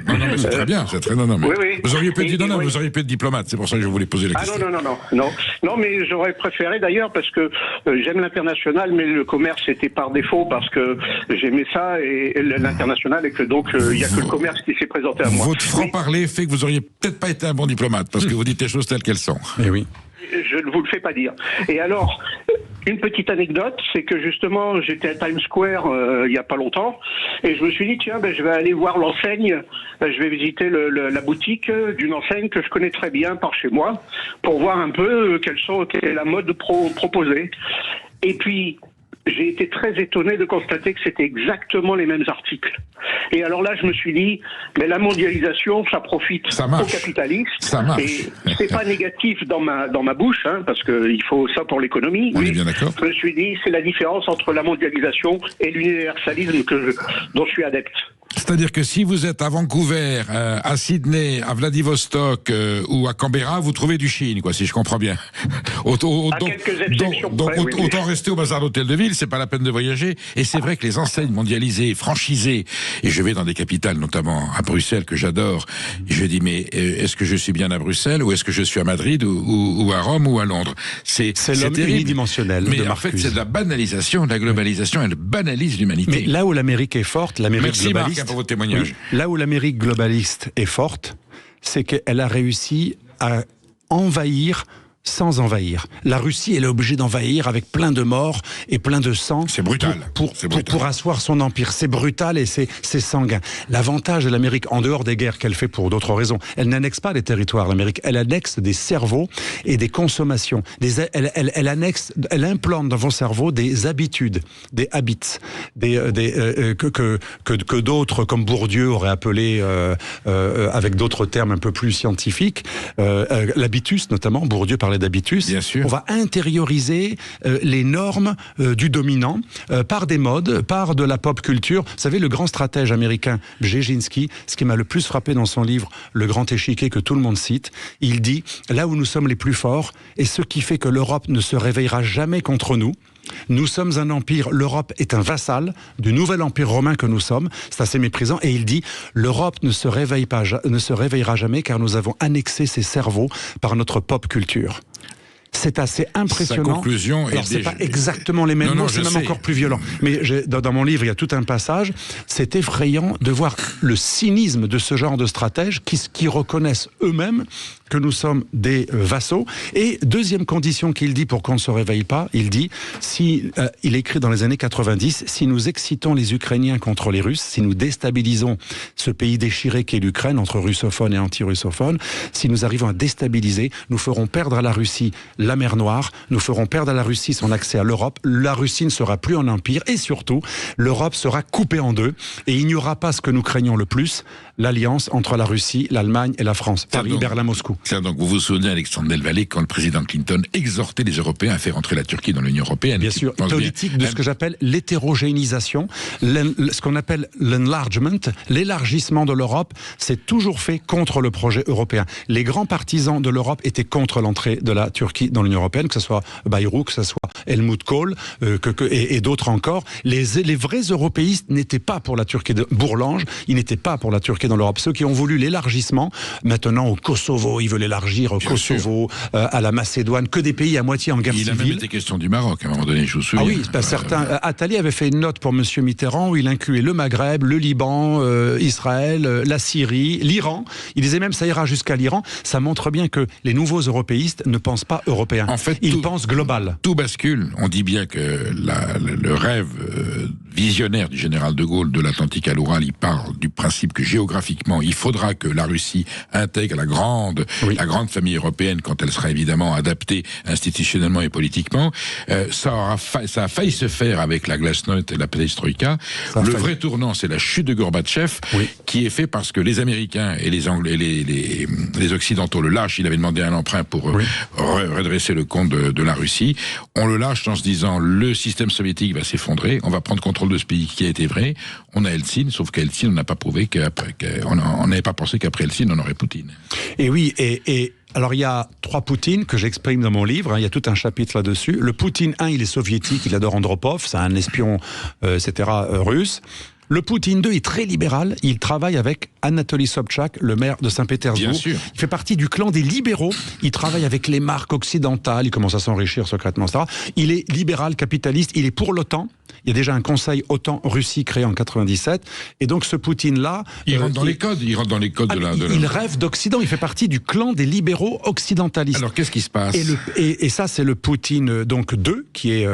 mais c'est très bien. Oui. Vous auriez pu être diplomate, c'est pour ça que je voulais poser la question. Non, mais j'aurais préféré d'ailleurs parce que j'aime l'international, mais le commerce c'était par défaut parce que j'aimais ça et l'international et que donc il n'y a que le commerce qui s'est présenté à moi. Votre franc-parler fait que vous auriez peut-être pas été un bon diplomate parce que vous dites les choses telles qu'elles sont. Eh oui. Je ne vous le fais pas dire. Et alors, une petite anecdote, c'est que justement, j'étais à Times Square il n'y a pas longtemps, et je me suis dit, tiens, je vais aller voir l'enseigne, je vais visiter la boutique d'une enseigne que je connais très bien par chez moi, pour voir un peu quelle est la mode proposée. Et puis, j'ai été très étonné de constater que c'était exactement les mêmes articles. Et alors là, je me suis dit, mais la mondialisation, ça profite aux capitalistes. Ça marche. Et c'est pas négatif dans ma bouche, parce qu'il faut ça pour l'économie. On est bien d'accord. Je me suis dit, c'est la différence entre la mondialisation et l'universalisme dont je suis adepte. C'est-à-dire que si vous êtes à Vancouver, à Sydney, à Vladivostok ou à Canberra, vous trouvez du Chine, quoi, si je comprends bien. Quelques exceptions. Donc autant rester au bazar d'hôtel de ville, c'est pas la peine de voyager. Et c'est vrai que les enseignes mondialisées, franchisées, et je vais dans des capitales, notamment à Bruxelles, que j'adore, et je dis, mais est-ce que je suis bien à Bruxelles, ou est-ce que je suis à Madrid, ou à Rome, ou à Londres? C'est l'homme unidimensionnel. Mais en fait, c'est de la banalisation, de la globalisation, elle banalise l'humanité. Mais là où l'Amérique est forte, l'Amérique globaliste... pour votre témoignage. Oui, là où l'Amérique globaliste est forte, c'est qu'elle a réussi à envahir sans envahir. La Russie, elle est obligée d'envahir avec plein de morts et plein de sang. C'est brutal. Pour asseoir son empire. C'est brutal et c'est sanguin. L'avantage de l'Amérique, en dehors des guerres qu'elle fait pour d'autres raisons, elle n'annexe pas des territoires, l'Amérique. Elle annexe des cerveaux et des consommations. Elle implante dans vos cerveaux des habitudes, des habits, que d'autres, comme Bourdieu, auraient appelé, avec d'autres termes un peu plus scientifiques, l'habitus notamment. Bourdieu parlait d'habitus. Bien sûr. On va intérioriser les normes du dominant par des modes, par de la pop culture. Vous savez, le grand stratège américain Brzezinski, ce qui m'a le plus frappé dans son livre Le Grand Échiquier, que tout le monde cite, il dit, là où nous sommes les plus forts, et ce qui fait que l'Europe ne se réveillera jamais contre nous, nous sommes un empire, l'Europe est un vassal du nouvel empire romain que nous sommes, c'est assez méprisant, et il dit, l'Europe ne se réveillera jamais car nous avons annexé ses cerveaux par notre pop culture. C'est assez impressionnant. Sa conclusion alors, c'est pas exactement les mêmes mots, c'est même encore plus violent. Mais dans mon livre, il y a tout un passage. C'est effrayant de voir le cynisme de ce genre de stratèges qui reconnaissent eux-mêmes que nous sommes des vassaux. Et deuxième condition qu'il dit pour qu'on ne se réveille pas, il dit, il écrit dans les années 90, si nous excitons les Ukrainiens contre les Russes, si nous déstabilisons ce pays déchiré qu'est l'Ukraine, entre russophones et anti-russophones, si nous arrivons à déstabiliser, nous ferons perdre à la Russie la mer Noire, nous ferons perdre à la Russie son accès à l'Europe, la Russie ne sera plus un empire, et surtout, l'Europe sera coupée en deux, et il n'y aura pas ce que nous craignons le plus, l'alliance entre la Russie, l'Allemagne et la France. Paris, Berlin, Moscou. Donc vous vous souvenez, Alexandre Del Valle, quand le président Clinton exhortait les Européens à faire entrer la Turquie dans l'Union européenne. Bien sûr, politique de ce que j'appelle l'hétérogénéisation, ce qu'on appelle l'enlargement, l'élargissement de l'Europe, c'est toujours fait contre le projet européen. Les grands partisans de l'Europe étaient contre l'entrée de la Turquie dans l'Union européenne, que ce soit Bayrou, que ce soit Helmut Kohl et d'autres encore. Les vrais européistes n'étaient pas pour la Turquie de Bourlange, ils n'étaient pas pour la Turquie dans l'Europe. Ceux qui ont voulu l'élargissement, maintenant au Kosovo, ils veulent élargir au Kosovo, à la Macédoine, que des pays à moitié en guerre civile. Il a même été question du Maroc à un moment donné, je vous souviens. Ah oui, certains. Attali avait fait une note pour M. Mitterrand où il incluait le Maghreb, le Liban, Israël, la Syrie, l'Iran. Il disait même ça ira jusqu'à l'Iran. Ça montre bien que les nouveaux européistes ne pensent pas européen. En fait, ils pensent global. Tout bascule. On dit bien que le rêve visionnaire du général de Gaulle de l'Atlantique à l'Oural, il parle du principe que géographiquement, il faudra que la Russie intègre la grande famille européenne quand elle sera évidemment adaptée institutionnellement et politiquement. Ça a failli se faire avec la glasnost et la perestroïka. Le vrai tournant, c'est la chute de Gorbatchev, qui est fait parce que les Américains et les Anglais, les Occidentaux le lâchent. Il avait demandé un emprunt pour redresser le compte de la Russie. On le lâche en se disant le système soviétique va s'effondrer, on va prendre contrôle de ce pays, qui a été vrai. On a Helsinki, sauf qu'à Helsinki, on n'a pas prouvé on n'avait pas pensé qu'après Helsinki, on aurait Poutine. Et oui, et alors il y a 3 Poutines que j'exprime dans mon livre, il y a tout un chapitre là-dessus. Le Poutine 1, il est soviétique, il adore Andropov, c'est un espion, etc., russe. Le Poutine 2 est très libéral. Il travaille avec Anatoly Sobchak, le maire de Saint-Pétersbourg. Bien sûr. Il fait partie du clan des libéraux. Il travaille avec les marques occidentales. Il commence à s'enrichir secrètement, etc. Il est libéral, capitaliste. Il est pour l'OTAN. Il y a déjà un conseil OTAN-Russie créé en 97. Et donc ce Poutine-là... Il rentre dans les codes. Il rentre dans les codes de la... Il rêve d'Occident. Il fait partie du clan des libéraux occidentalistes. Alors qu'est-ce qui se passe ? Et ça, c'est le Poutine donc 2, qui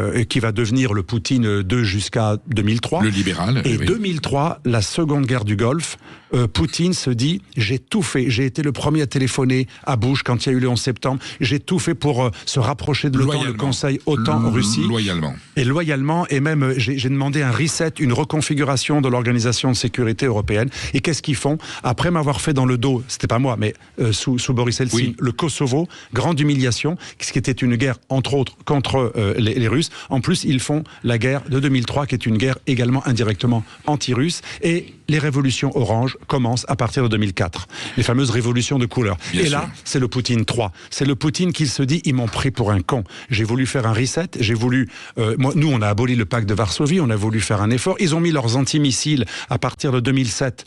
va devenir le Poutine 2 jusqu'à 2003. Le libéral. Et oui. 2003, la seconde guerre du Golfe, Poutine se dit, j'ai tout fait. J'ai été le premier à téléphoner à Bush quand il y a eu le 11 septembre. J'ai tout fait pour se rapprocher de l'OTAN, le conseil OTAN-Russie. Loyalement. Et loyalement, et même j'ai demandé un reset, une reconfiguration de l'Organisation de sécurité européenne. Et qu'est-ce qu'ils font ? Après m'avoir fait dans le dos, c'était pas moi, mais sous Boris Eltsine, oui. le Kosovo, grande humiliation, ce qui était une guerre, entre autres, contre les Russes. En plus, ils font la guerre de 2003, qui est une guerre également indirectement anti-russe. Et les révolutions orange commencent à partir de 2004. Les fameuses révolutions de couleur. Bien et sûr. là, c'est le Poutine 3. C'est le Poutine qui se dit, ils m'ont pris pour un con. J'ai voulu faire un reset, j'ai voulu... nous, on a aboli le pacte de Varsovie, on a voulu faire un effort. Ils ont mis leurs antimissiles à partir de 2007.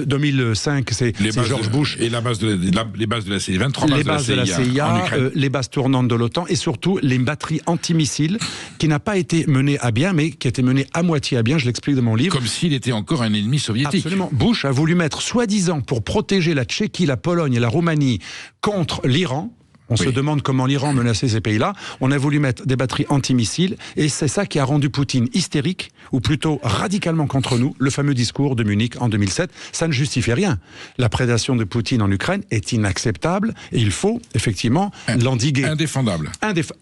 2005, c'est George Bush. Et les bases de la CIA, 23 les bases de la CIA, les bases tournantes de l'OTAN, et surtout les batteries antimissiles, qui n'a pas été menée à bien, mais qui a été menée à moitié à bien, je l'explique dans mon livre. Comme s'il était encore un ennemi soviétique. Absolument. Bush a voulu mettre, soi-disant, pour protéger la Tchéquie, la Pologne et la Roumanie contre l'Iran. On se demande comment l'Iran menaçait ces pays-là. On a voulu mettre des batteries antimissiles, et c'est ça qui a rendu Poutine hystérique, ou plutôt radicalement contre nous, le fameux discours de Munich en 2007. Ça ne justifie rien. La prédation de Poutine en Ukraine est inacceptable, et il faut effectivement l'endiguer. Indéfendable.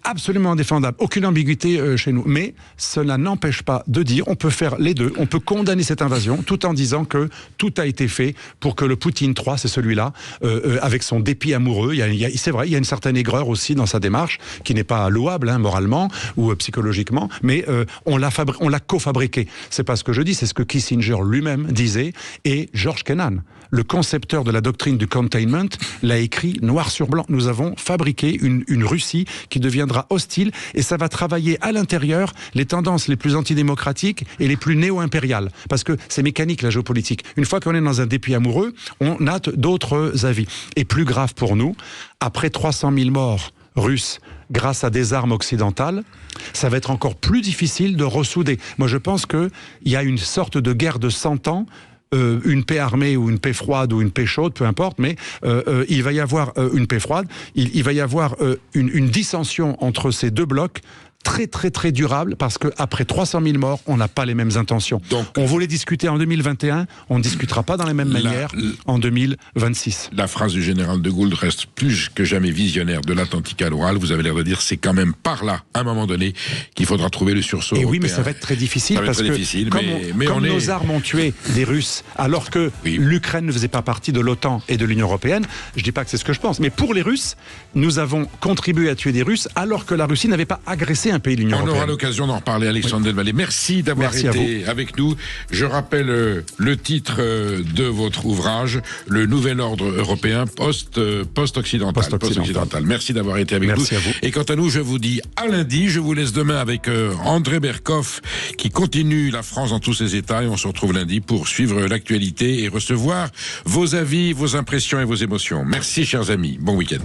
Absolument indéfendable. Aucune ambiguïté chez nous. Mais cela n'empêche pas de dire, on peut faire les deux, on peut condamner cette invasion, tout en disant que tout a été fait pour que le Poutine 3, c'est celui-là, avec son dépit amoureux, c'est vrai, il y a une certaine aigreur aussi dans sa démarche, qui n'est pas louable moralement ou psychologiquement, mais on l'a cofabriqué. C'est pas ce que je dis, c'est ce que Kissinger lui-même disait, et George Kennan, le concepteur de la doctrine du containment, l'a écrit noir sur blanc. Nous avons fabriqué une Russie qui deviendra hostile, et ça va travailler à l'intérieur les tendances les plus antidémocratiques et les plus néo-impériales, parce que c'est mécanique la géopolitique. Une fois qu'on est dans un dépit amoureux, on a d'autres avis. Et plus grave pour nous, après 300 000 morts russes grâce à des armes occidentales, ça va être encore plus difficile de ressouder. Moi, je pense qu'il y a une sorte de guerre de 100 ans, une paix armée ou une paix froide ou une paix chaude, peu importe, mais il va y avoir une paix froide, il va y avoir une dissension entre ces deux blocs, très très très durable, parce qu'après 300 000 morts, on n'a pas les mêmes intentions. Donc, on voulait discuter en 2021, on ne discutera pas dans les mêmes manières en 2026. La phrase du général de Gaulle reste plus que jamais visionnaire de l'Atlantique à l'oral. Vous avez l'air de dire, c'est quand même par là, à un moment donné, qu'il faudra trouver le sursaut européen. Oui, mais ça va être très difficile, parce que comme nos armes ont tué des Russes, alors que l'Ukraine ne faisait pas partie de l'OTAN et de l'Union européenne, je ne dis pas que c'est ce que je pense, mais pour les Russes, nous avons contribué à tuer des Russes, alors que la Russie n'avait pas agressé un pays de l'Union européenne. On aura l'occasion d'en reparler, Alexandre Delvalle. Merci d'avoir été avec nous. Je rappelle le titre de votre ouvrage, Le Nouvel Ordre Européen post-occidental. Merci d'avoir été avec nous. À vous. Et quant à nous, je vous dis à lundi. Je vous laisse demain avec André Berkoff, qui continue La France dans tous ses états. Et on se retrouve lundi pour suivre l'actualité et recevoir vos avis, vos impressions et vos émotions. Merci, chers amis. Bon week-end.